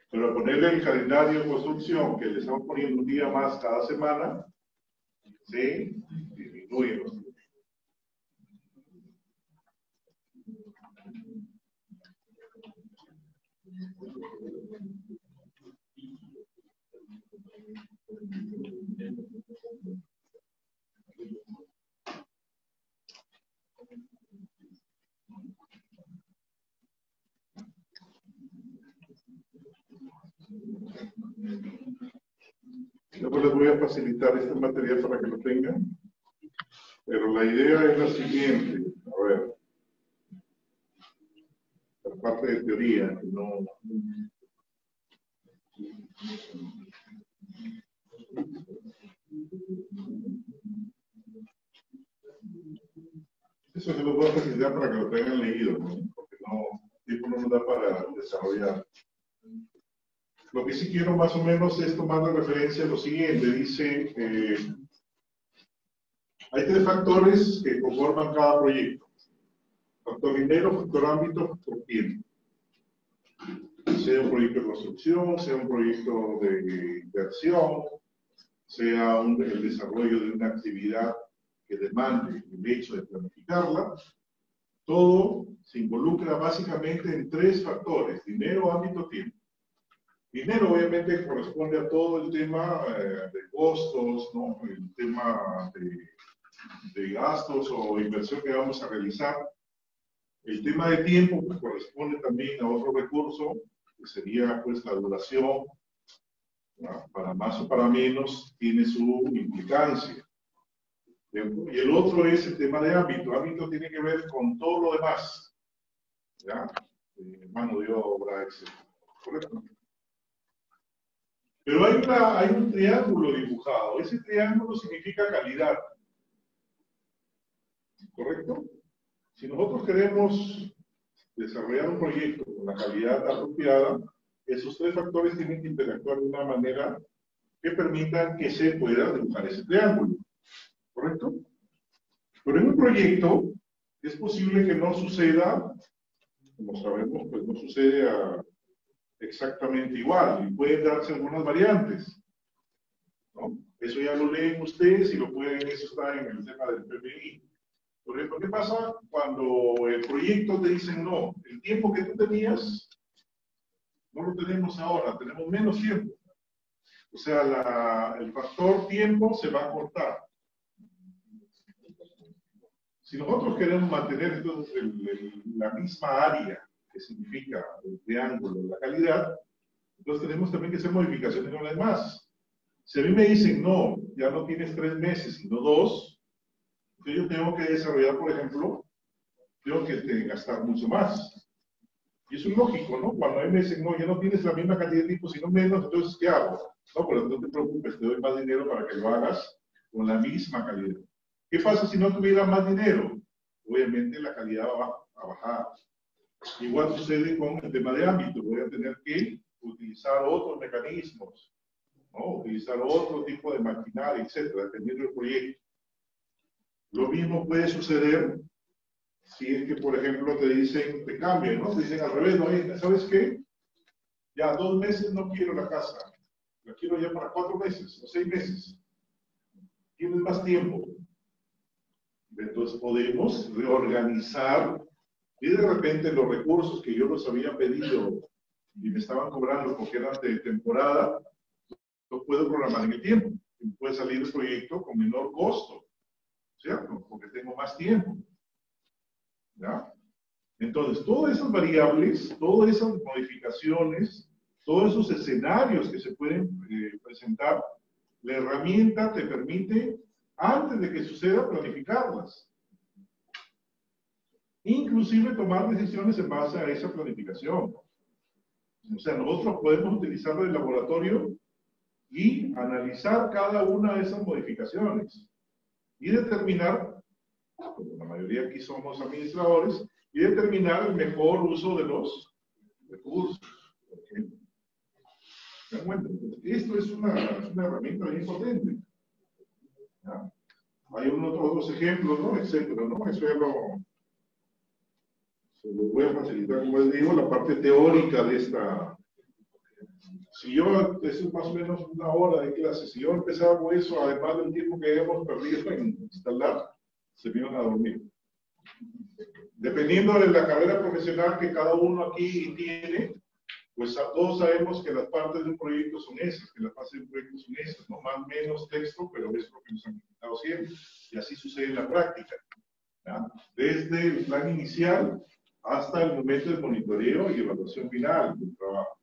Pero al ponerle el calendario de construcción, que le estamos poniendo un día más cada semana, ¿sí? Disminuye los tiempos. Después les voy a facilitar este material para que lo tengan. Pero la idea es la siguiente. A ver. La parte de teoría, no. Eso se lo voy a facilitar para que lo tengan leído, ¿no? Porque no, el tiempo no nos da para desarrollar. Lo que sí quiero más o menos es tomar de referencia lo siguiente. Dice, hay tres factores que conforman cada proyecto. Factor dinero, factor ámbito, factor tiempo. Sea un proyecto de construcción, sea un proyecto de inversión, sea el desarrollo de una actividad que demande el hecho de planificarla, todo se involucra básicamente en tres factores: dinero, ámbito, tiempo. Dinero obviamente corresponde a todo el tema de costos, ¿no? El tema de gastos o inversión que vamos a realizar. El tema de tiempo pues, corresponde también a otro recurso, que sería pues la duración, ¿no? Para más o para menos tiene su implicancia. Y el otro es el tema de ámbito. Ámbito tiene que ver con todo lo demás, ¿ya? Mano de obra, etc. ¿Correcto? Pero hay un triángulo dibujado. Ese triángulo significa calidad. ¿Correcto? Si nosotros queremos desarrollar un proyecto con la calidad apropiada, esos tres factores tienen que interactuar de una manera que permitan que se pueda dibujar ese triángulo. ¿Correcto? Pero en un proyecto es posible que no suceda, como sabemos, pues no sucede exactamente igual y pueden darse algunas variantes, ¿no? Eso ya lo leen ustedes y lo pueden, eso está en el tema del PMI. Por ejemplo, ¿qué pasa cuando el proyecto te dicen no? El tiempo que tú tenías no lo tenemos ahora, tenemos menos tiempo. O sea, el factor tiempo se va a cortar. Si nosotros queremos mantener entonces la misma área, que significa el triángulo de la calidad, entonces tenemos también que hacer modificaciones en lo demás. Si a mí me dicen, no, ya no tienes 3 meses, sino 2, entonces yo tengo que desarrollar, por ejemplo, tengo que gastar mucho más. Y eso es lógico, ¿no? Cuando a mí me dicen, no, ya no tienes la misma cantidad de tiempo, sino menos, entonces, ¿qué hago? No, pero no te preocupes, te doy más dinero para que lo hagas con la misma calidad. ¿Qué pasa si no tuviera más dinero? Obviamente la calidad va a bajar. Igual sucede con el tema de ámbito. Voy a tener que utilizar otros mecanismos, ¿no? Utilizar otro tipo de maquinaria, etcétera, dependiendo del proyecto. Lo mismo puede suceder si es que, por ejemplo, te dicen, te cambian, ¿no? Te dicen al revés, ¿no? ¿Sabes qué? Ya 2 meses no quiero la casa. La quiero ya para 4 meses o 6 meses. Tienes más tiempo. Entonces podemos reorganizar y de repente los recursos que yo los había pedido y me estaban cobrando porque eran de temporada, los puedo programar en el tiempo. Y puede salir el proyecto con menor costo, ¿cierto? Porque tengo más tiempo. ¿Ya? Entonces, todas esas variables, todas esas modificaciones, todos esos escenarios que se pueden presentar, la herramienta te permite, antes de que suceda, planificarlas. inclusive tomar decisiones en base a esa planificación. O sea, nosotros podemos utilizarlo en el laboratorio y analizar cada una de esas modificaciones y determinar, como la mayoría aquí somos administradores, y determinar el mejor uso de los recursos. ¿Me dan cuenta? Esto es una herramienta bien potente. ¿Ya? Hay otros ejemplos, ¿no? Etcétera, ¿no? Eso ya se lo voy a facilitar, como les digo, la parte teórica de esta. Si yo, eso es más o menos una hora de clase, si yo empezaba con eso, además del tiempo que hemos perdido en instalar, se me iban a dormir. Dependiendo de la carrera profesional que cada uno aquí tiene, pues todos sabemos que las partes de un proyecto son esas, que las fases de un proyecto son esas, no más o menos texto, pero es lo que nos han comentado siempre. Y así sucede en la práctica. ¿Ya? Desde el plan inicial hasta el momento de monitoreo y evaluación final del trabajo.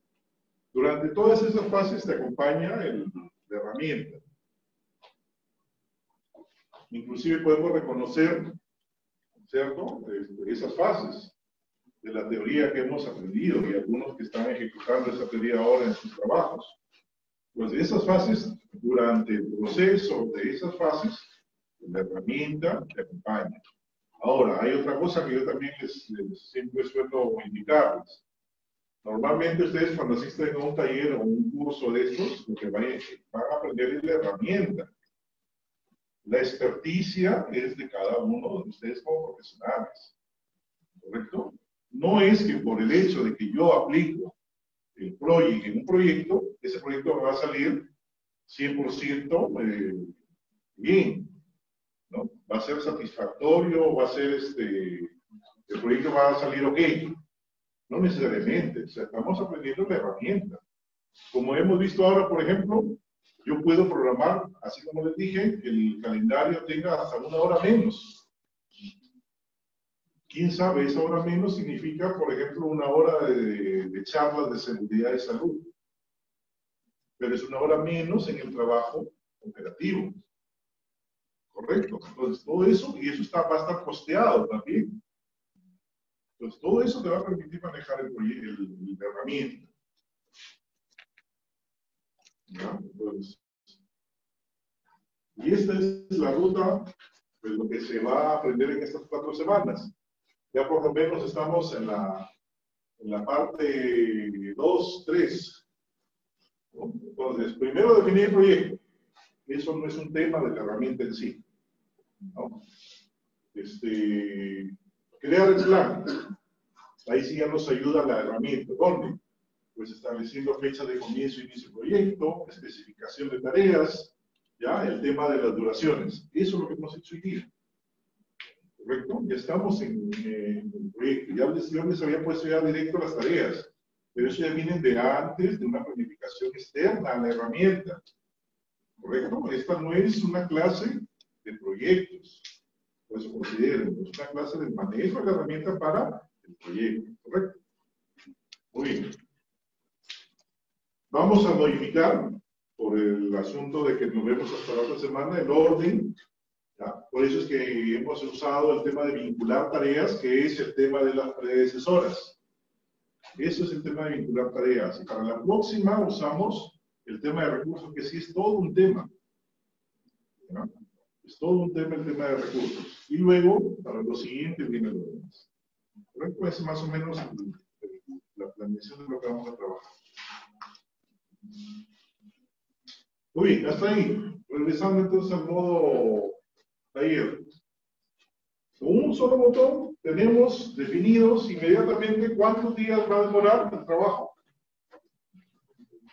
Durante todas esas fases te acompaña la herramienta. Inclusive podemos reconocer, ¿cierto?, esas fases de la teoría que hemos aprendido y algunos que están ejecutando esa teoría ahora en sus trabajos. Pues de esas fases, durante el proceso de esas fases, la herramienta te acompaña. Ahora, hay otra cosa que yo también siempre suelo indicarles. Normalmente ustedes cuando asisten a un taller o un curso de estos, lo que van a aprender es la herramienta. La experticia es de cada uno de ustedes como profesionales. ¿Correcto? No es que por el hecho de que yo aplico el project en un proyecto, ese proyecto me va a salir 100% bien, ¿no? Va a ser satisfactorio, va a ser el proyecto va a salir ok. No necesariamente, o sea, estamos aprendiendo la herramienta. Como hemos visto ahora, por ejemplo, yo puedo programar, así como les dije, que el calendario tenga hasta una hora menos. ¿Quién sabe? Esa hora menos significa, por ejemplo, una hora de charlas de seguridad y salud. Pero es una hora menos en el trabajo operativo. ¿Correcto? Entonces, todo eso, y eso va a estar costeado también. Entonces, todo eso te va a permitir manejar la herramienta. ¿Ya? Entonces, y esta es la ruta de lo que se va a aprender en estas 4 semanas. Ya por lo menos estamos en la parte 2, 3. ¿No? Entonces, primero definir el proyecto. Eso no es un tema de la herramienta en sí. ¿No? Crear el plan. Ahí sí ya nos ayuda la herramienta. ¿Dónde? Pues estableciendo fecha de comienzo y inicio del proyecto, especificación de tareas, ya el tema de las duraciones. Eso es lo que hemos hecho hoy día. ¿Correcto? Ya estamos en el proyecto. Yo les había puesto ya directo las tareas, pero eso ya viene de antes de una planificación externa a la herramienta. ¿Correcto? Esta no es una clase de proyectos. Por eso considero, es una clase de manejo de la herramienta para el proyecto. ¿Correcto? Muy bien. Vamos a modificar, por el asunto de que nos vemos hasta la otra semana, el orden. ¿Ya? Por eso es que hemos usado el tema de vincular tareas, que es el tema de las predecesoras. Eso es el tema de vincular tareas. Y para la próxima usamos el tema de recursos, que sí es todo un tema. ¿Ya? Es todo un tema el tema de recursos. Y luego, para lo siguiente, viene lo demás. Correcto, es más o menos la planeación de lo que vamos a trabajar. Muy bien, hasta ahí. Regresando entonces al modo taller. Con un solo botón tenemos definidos inmediatamente cuántos días va a demorar el trabajo,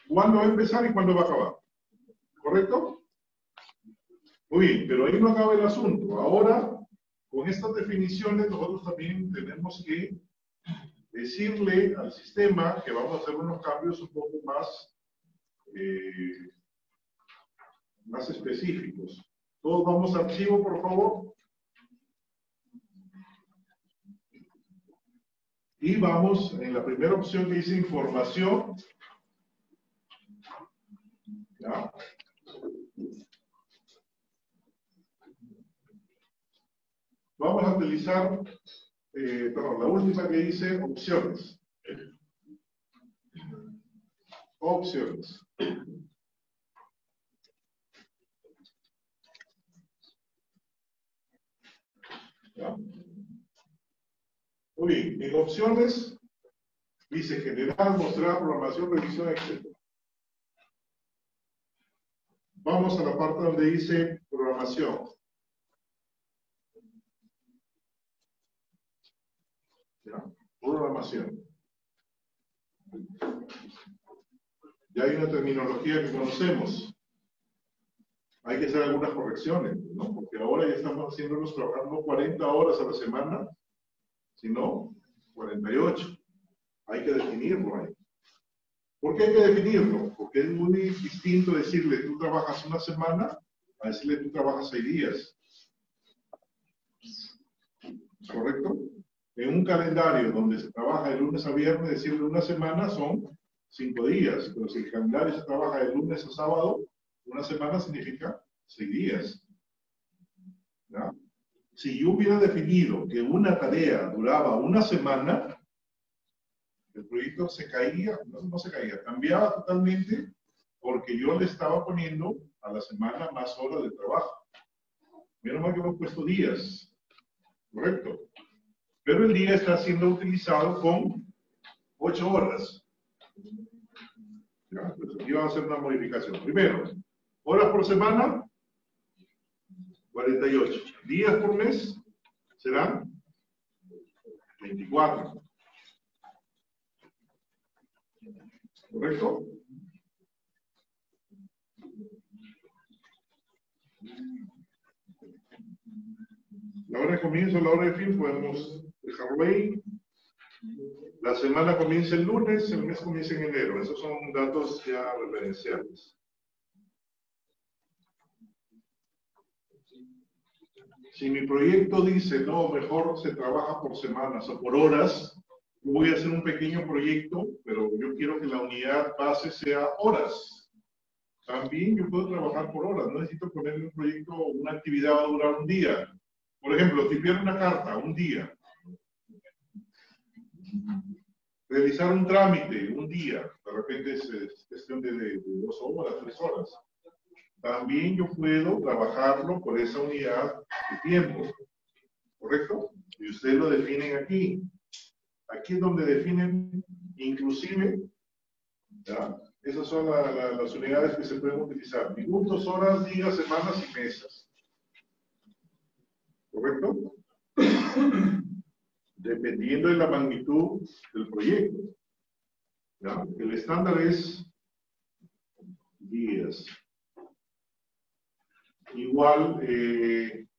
cuándo va a empezar y cuándo va a acabar. ¿Correcto? Muy bien, pero ahí no acaba el asunto. Ahora, con estas definiciones, nosotros también tenemos que decirle al sistema que vamos a hacer unos cambios un poco más específicos. Todos vamos a archivo, por favor. Y vamos en la primera opción que dice información. ¿Ya? Vamos a utilizar perdón, la última que dice opciones. Opciones. ¿Ya? Muy bien, en opciones dice generar, mostrar, programación, revisión, etc. Vamos a la parte donde dice programación. ¿Ya? Programación. Ya hay una terminología que conocemos. Hay que hacer algunas correcciones, ¿no? Porque ahora ya estamos haciéndonos trabajando 40 horas a la semana, sino 48. Hay que definirlo ahí. ¿Por qué hay que definirlo? Porque es muy distinto decirle tú trabajas una semana a decirle tú trabajas 6 días. ¿Correcto? En un calendario donde se trabaja de lunes a viernes, decirle una semana son 5 días. Pero si el calendario se trabaja de lunes a sábado, una semana significa 6 días. ¿Ya? Si yo hubiera definido que una tarea duraba una semana, el proyecto se caía, no se caía, cambiaba totalmente porque yo le estaba poniendo a la semana más horas de trabajo. Menos mal que hemos puesto días, correcto. Pero el día está siendo utilizado con 8 horas. Ya, pues aquí vamos a hacer una modificación. Primero, horas por semana, 48. Días por mes serán 24. ¿Correcto? La hora de comienzo, la hora de fin, podemos dejarlo ahí. La semana comienza el lunes, el mes comienza en enero. Esos son datos ya referenciales. Si mi proyecto dice, no, mejor se trabaja por semanas o por horas, voy a hacer un pequeño proyecto, pero yo quiero que la unidad base sea horas. También yo puedo trabajar por horas, no necesito ponerle un proyecto, una actividad va a durar un día. Por ejemplo, tipear una carta, un día. Realizar un trámite, un día. De repente es cuestión de 2 horas, 3 horas. También yo puedo trabajarlo por esa unidad de tiempo. ¿Correcto? Y ustedes lo definen aquí. Aquí es donde definen, inclusive, ¿ya? Esas son las unidades que se pueden utilizar. Minutos, horas, días, semanas y meses. ¿Correcto? Dependiendo de la magnitud del proyecto. ¿Ya? El estándar es días. Igual, el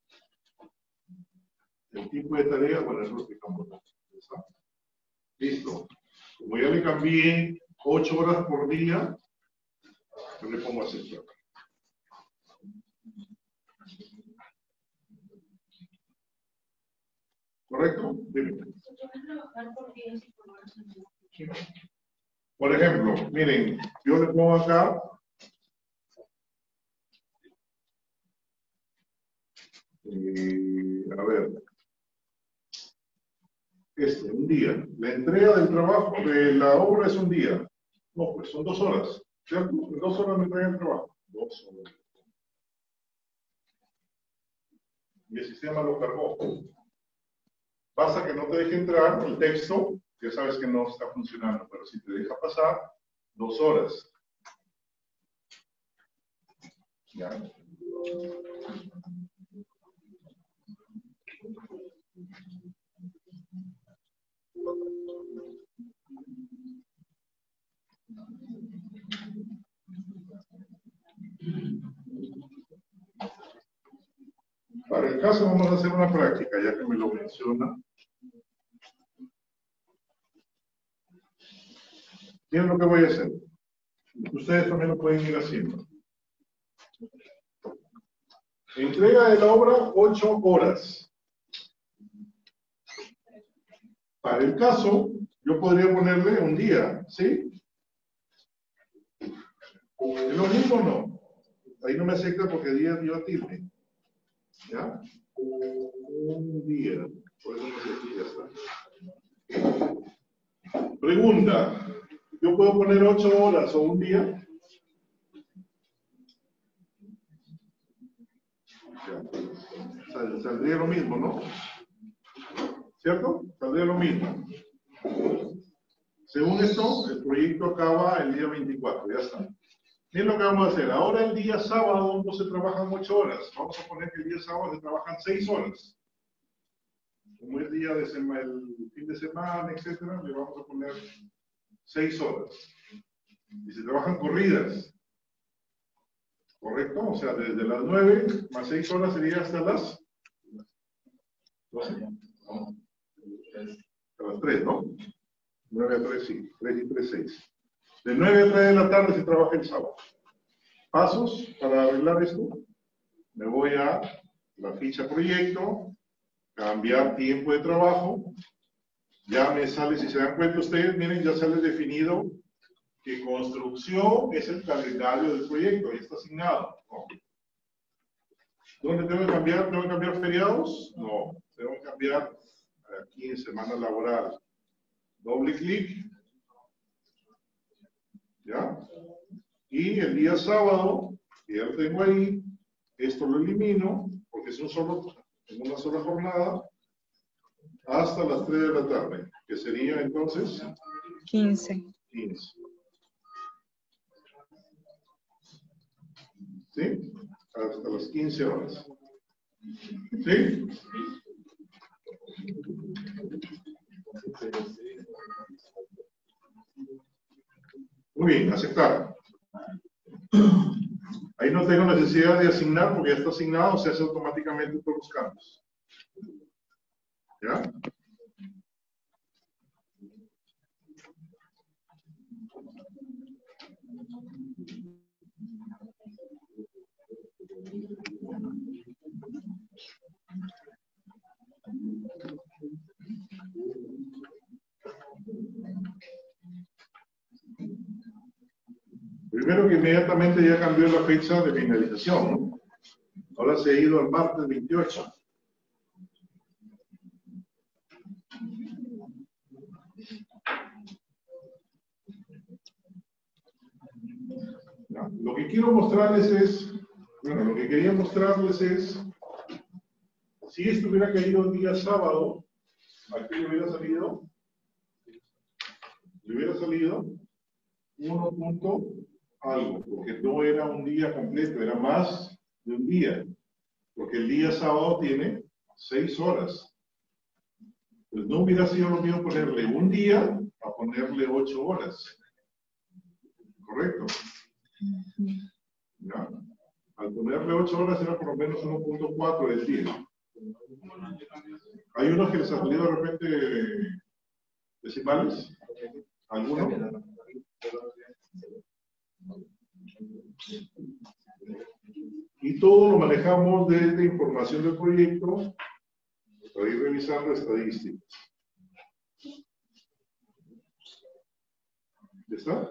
tipo de tarea, bueno, eso lo explicamos. ¿Está? Listo. Como ya le cambié 8 horas por día, yo le pongo aceptar. ¿Correcto? Dime. Por ejemplo, miren, yo le pongo acá a ver, un día. La entrega del trabajo, de la obra es un día. No, pues son 2 horas. ¿Cierto? En 2 horas me entregan el trabajo. 2 horas. Y el sistema lo cargó. Pasa que no te deje entrar el texto, ya sabes que no está funcionando, pero si te deja pasar, 2 horas. Ya. Para el caso vamos a hacer una práctica, ya que me lo menciona. Miren lo que voy a hacer. Ustedes también lo pueden ir haciendo. Entrega de la obra 8 horas. Para el caso, yo podría ponerle un día, ¿sí? ¿Es lo mismo o no? Ahí no me acepta porque día dio tilde. ¿Ya? Un día. Por eso no sé aquí, ya está. Segunda, yo puedo poner 8 horas o un día. Saldría lo mismo, ¿no? ¿Cierto? Saldría lo mismo. Según esto, el proyecto acaba el día 24, ya está. ¿Qué es lo que vamos a hacer? Ahora el día sábado no se trabajan 8 horas. Vamos a poner que el día sábado se trabajan 6 horas. Como es día de el fin de semana, etcétera, le vamos a poner 6 horas. Y se trabajan corridas. ¿Correcto? O sea, desde las 9 más 6 horas sería hasta las 12. No. Hasta las 3, ¿no? 9 a 3, sí. 3 y 3, 6. De 9 a 3 de la tarde se trabaja el sábado. Pasos para arreglar esto. Me voy a la ficha proyecto, cambiar tiempo de trabajo. Ya me sale, si se dan cuenta ustedes, miren, ya sale definido que construcción es el calendario del proyecto, ya está asignado. No. ¿Dónde tengo que cambiar? ¿Tengo que cambiar feriados? No, tengo que cambiar aquí en semana laboral. Doble clic. ¿Ya? Y el día sábado, que ya lo tengo ahí, esto lo elimino, porque es en una sola jornada, hasta las 3 de la tarde, que sería entonces 15. 15. ¿Sí? Hasta las 15 horas. ¿Sí? Muy bien, aceptar. Ahí no tengo necesidad de asignar porque ya está asignado, se hace automáticamente todos los cambios. ¿Ya? Primero que inmediatamente ya cambió la fecha de finalización, ¿no? Ahora se ha ido al martes 28. ¿Ya? Lo que quiero mostrarles es, bueno, lo que quería mostrarles es, si esto hubiera caído el día sábado, aquí le hubiera salido 1 punto algo, porque no era un día completo, era más de un día, porque el día sábado tiene 6 horas. Pues no hubiera sido lo mismo ponerle un día a ponerle 8 horas. ¿Correcto? ¿Ya? Al ponerle 8 horas era por lo menos 1.4 del día. Hay unos que les ha salido de repente decimales. ¿Alguno? Y todo lo manejamos desde información del proyecto para ir revisando estadísticas. ¿Ya está?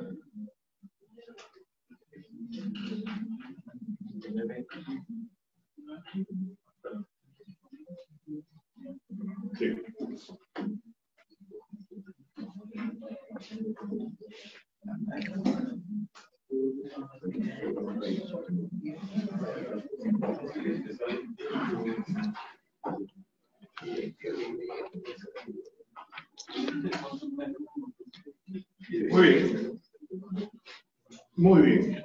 Sí. Muy bien. Muy bien.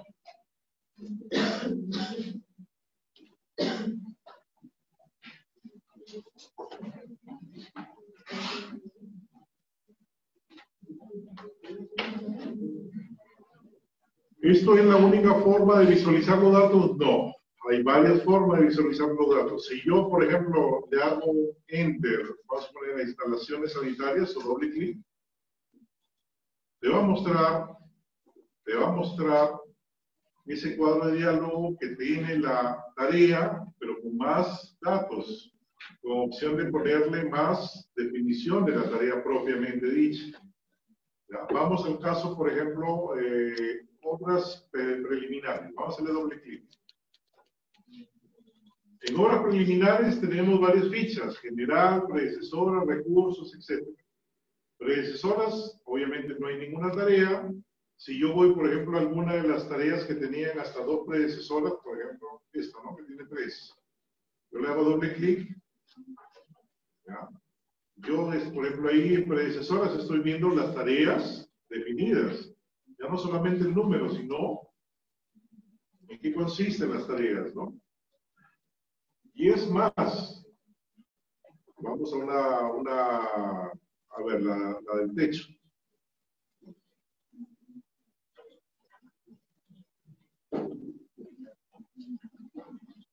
¿Esto es la única forma de visualizar los datos? No. Hay varias formas de visualizar los datos. Si yo, por ejemplo, le hago Enter, vamos a poner instalaciones sanitarias o doble clic, te va a mostrar ese cuadro de diálogo que tiene la tarea, pero con más datos, con opción de ponerle más definición de la tarea propiamente dicha. Ya, vamos al caso, por ejemplo, obras preliminares. Vamos a hacerle doble clic. En obras preliminares tenemos varias fichas, general, predecesora, recursos, etc. Predecesoras, obviamente no hay ninguna tarea. Si yo voy, por ejemplo, a alguna de las tareas que tenían hasta 2 predecesoras, por ejemplo, esta, ¿no? Que tiene 3. Yo le hago doble clic. ¿Ya? Yo, por ejemplo, ahí en predecesoras estoy viendo las tareas definidas. Ya no solamente el número, sino en qué consisten las tareas, ¿no? Y es más, vamos a ver, la del techo.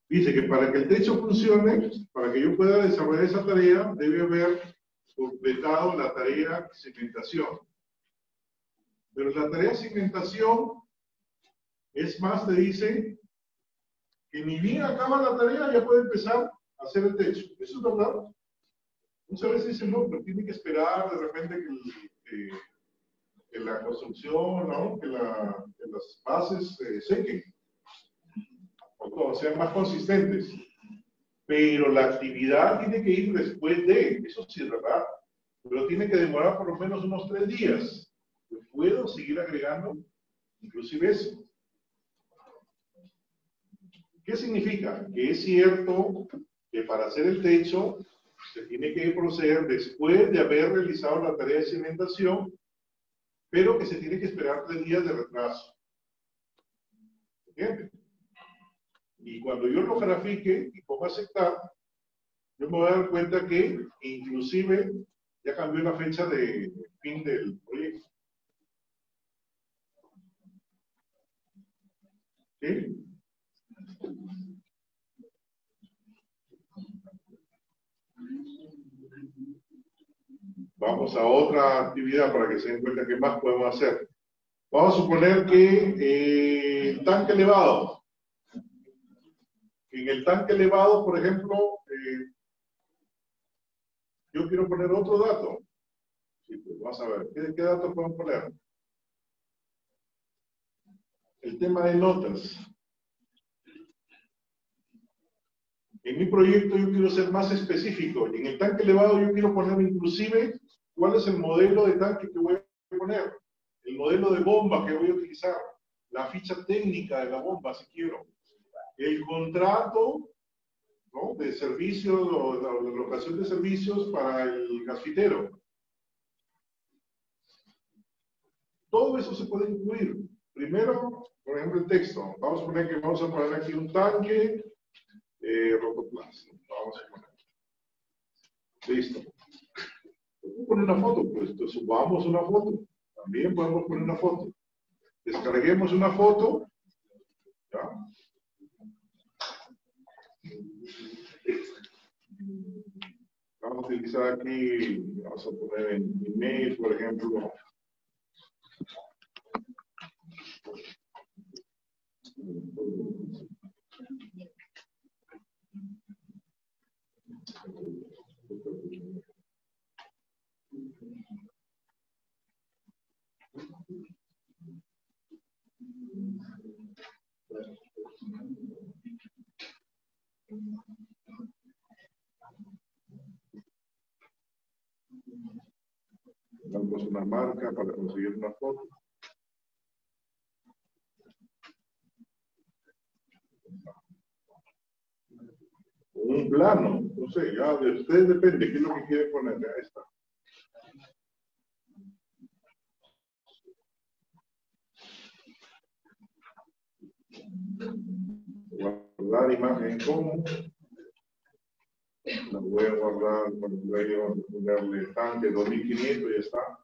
Dice que para que el techo funcione, para que yo pueda desarrollar esa tarea, debe haber completado la tarea cimentación. Pero la tarea cimentación, es más, te dice que ni bien acaba la tarea, ya puede empezar a hacer el techo. ¿Eso es verdad? Muchas veces dicen, no, pero tiene que esperar de repente que la construcción, ¿no? que las bases sequen, o sean más consistentes. Pero la actividad tiene que ir después de, eso sí es verdad, pero tiene que demorar por lo menos unos 3 días. Yo puedo seguir agregando, inclusive eso. ¿Qué significa? Que es cierto que para hacer el techo se tiene que proceder después de haber realizado la tarea de cimentación, pero que se tiene que esperar 3 días de retraso. ¿Entiendes? Y cuando yo lo grafique y pongo aceptar, yo me voy a dar cuenta que inclusive ya cambió la fecha de fin del proyecto. ¿Sí? Vamos a otra actividad para que se den cuenta qué más podemos hacer. Vamos a suponer que el tanque elevado. En el tanque elevado, por ejemplo, yo quiero poner otro dato. Sí, pues vamos a ver, ¿qué dato podemos poner? El tema de notas. En mi proyecto yo quiero ser más específico. Y en el tanque elevado yo quiero poner inclusive cuál es el modelo de tanque que voy a poner. El modelo de bomba que voy a utilizar. La ficha técnica de la bomba, si quiero. El contrato, ¿no? De servicio, o la locación de servicios para el gasfitero. Todo eso se puede incluir. Primero, por ejemplo, el texto. Vamos a poner aquí un tanque Rotoplas. Vamos a poner. Listo. Podemos poner una foto, pues subamos una foto. También podemos poner una foto. Descarguemos una foto. ¿Ya? Vamos a utilizar aquí, vamos a poner en email, por ejemplo. Damos una marca para conseguir una foto. Un plano, no sé, ya de ustedes depende, qué es lo que quiere poner. Ya está. Guardar imagen como. La voy a guardar, voy a ponerle tanque 2500 y ya está.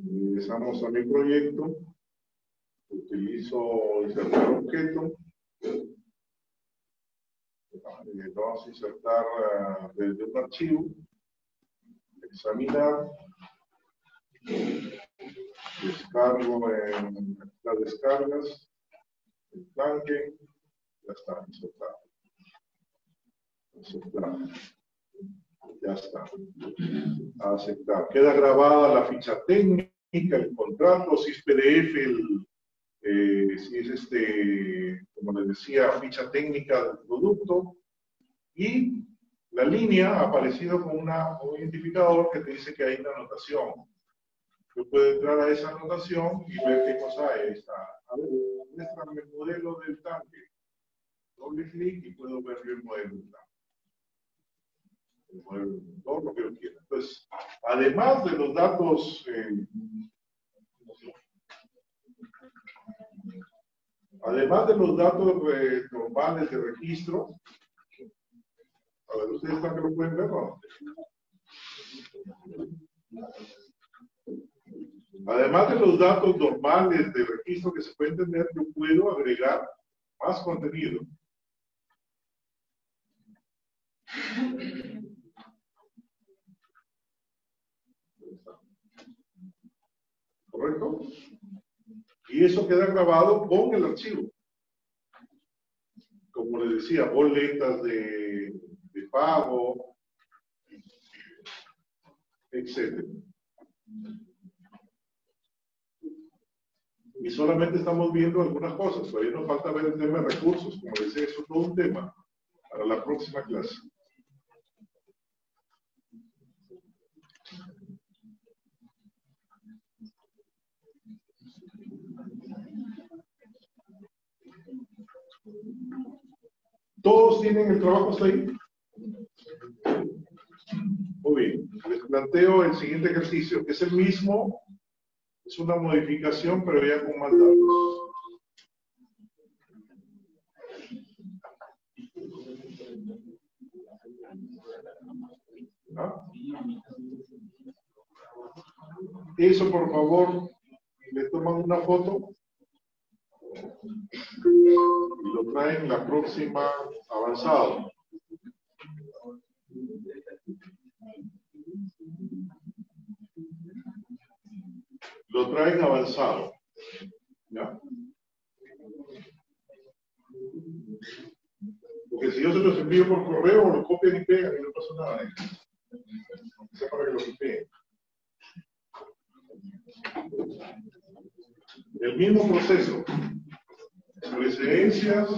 Regresamos a mi proyecto. Utilizo insertar objeto. Vamos a insertar desde un archivo. Examinar. Descargo en las descargas. El tanque. Ya está, insertado. Aceptar. Ya está. Aceptar. Queda grabada la ficha técnica, el contrato, si es PDF, si es como les decía, ficha técnica del producto y La línea ha aparecido con un identificador que te dice que hay una anotación. Yo puedo entrar a esa anotación y ver qué cosa es. A ver, muéstrame el modelo del tanque. Doble clic y puedo ver el modelo del tanque. El modelo del motor, lo que yo quiera. Entonces, además de los datos, normales de registro, a ver, ustedes están que lo pueden ver, ¿no? Además de los datos normales de registro que se pueden tener, yo puedo agregar más contenido. ¿Correcto? Y eso queda grabado con el archivo. Como les decía, boletas de pago, etc. Y solamente estamos viendo algunas cosas. Todavía nos falta ver el tema de recursos. Como les decía, eso es todo un tema para la próxima clase. ¿Todos tienen el trabajo hasta ahí? Muy bien. Les planteo el siguiente ejercicio, que es el mismo. Es una modificación, pero ya con más datos. ¿Ah? Eso, por favor, le toman una foto y lo traen la próxima avanzado. Lo traen avanzado. ¿Ya? Porque si yo se los envío por correo, lo copian y pegan y no pasa nada. O sea, para que lo copien. El mismo proceso. Precedencias.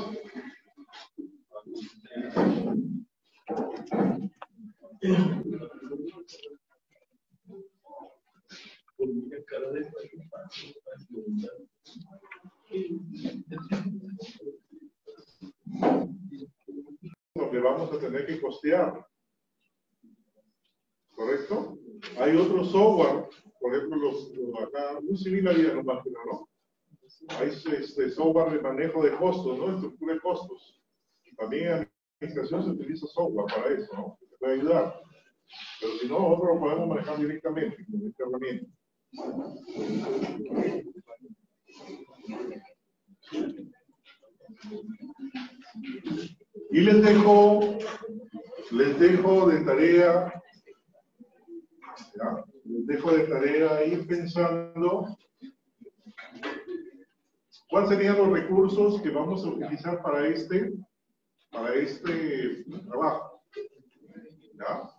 Lo que vamos a tener que costear. ¿Correcto? Hay otro software, por ejemplo, acá, un similar a nomás, ¿no? Hay software de manejo de costos, ¿no? Estructura de costos. También en administración se utiliza software para eso, ¿no? Que te puede ayudar. Pero si no, nosotros lo podemos manejar directamente con esta herramienta. Y les dejo de tarea, ¿ya? Les dejo de tarea ir pensando cuáles serían los recursos que vamos a utilizar para este trabajo. ¿Ya?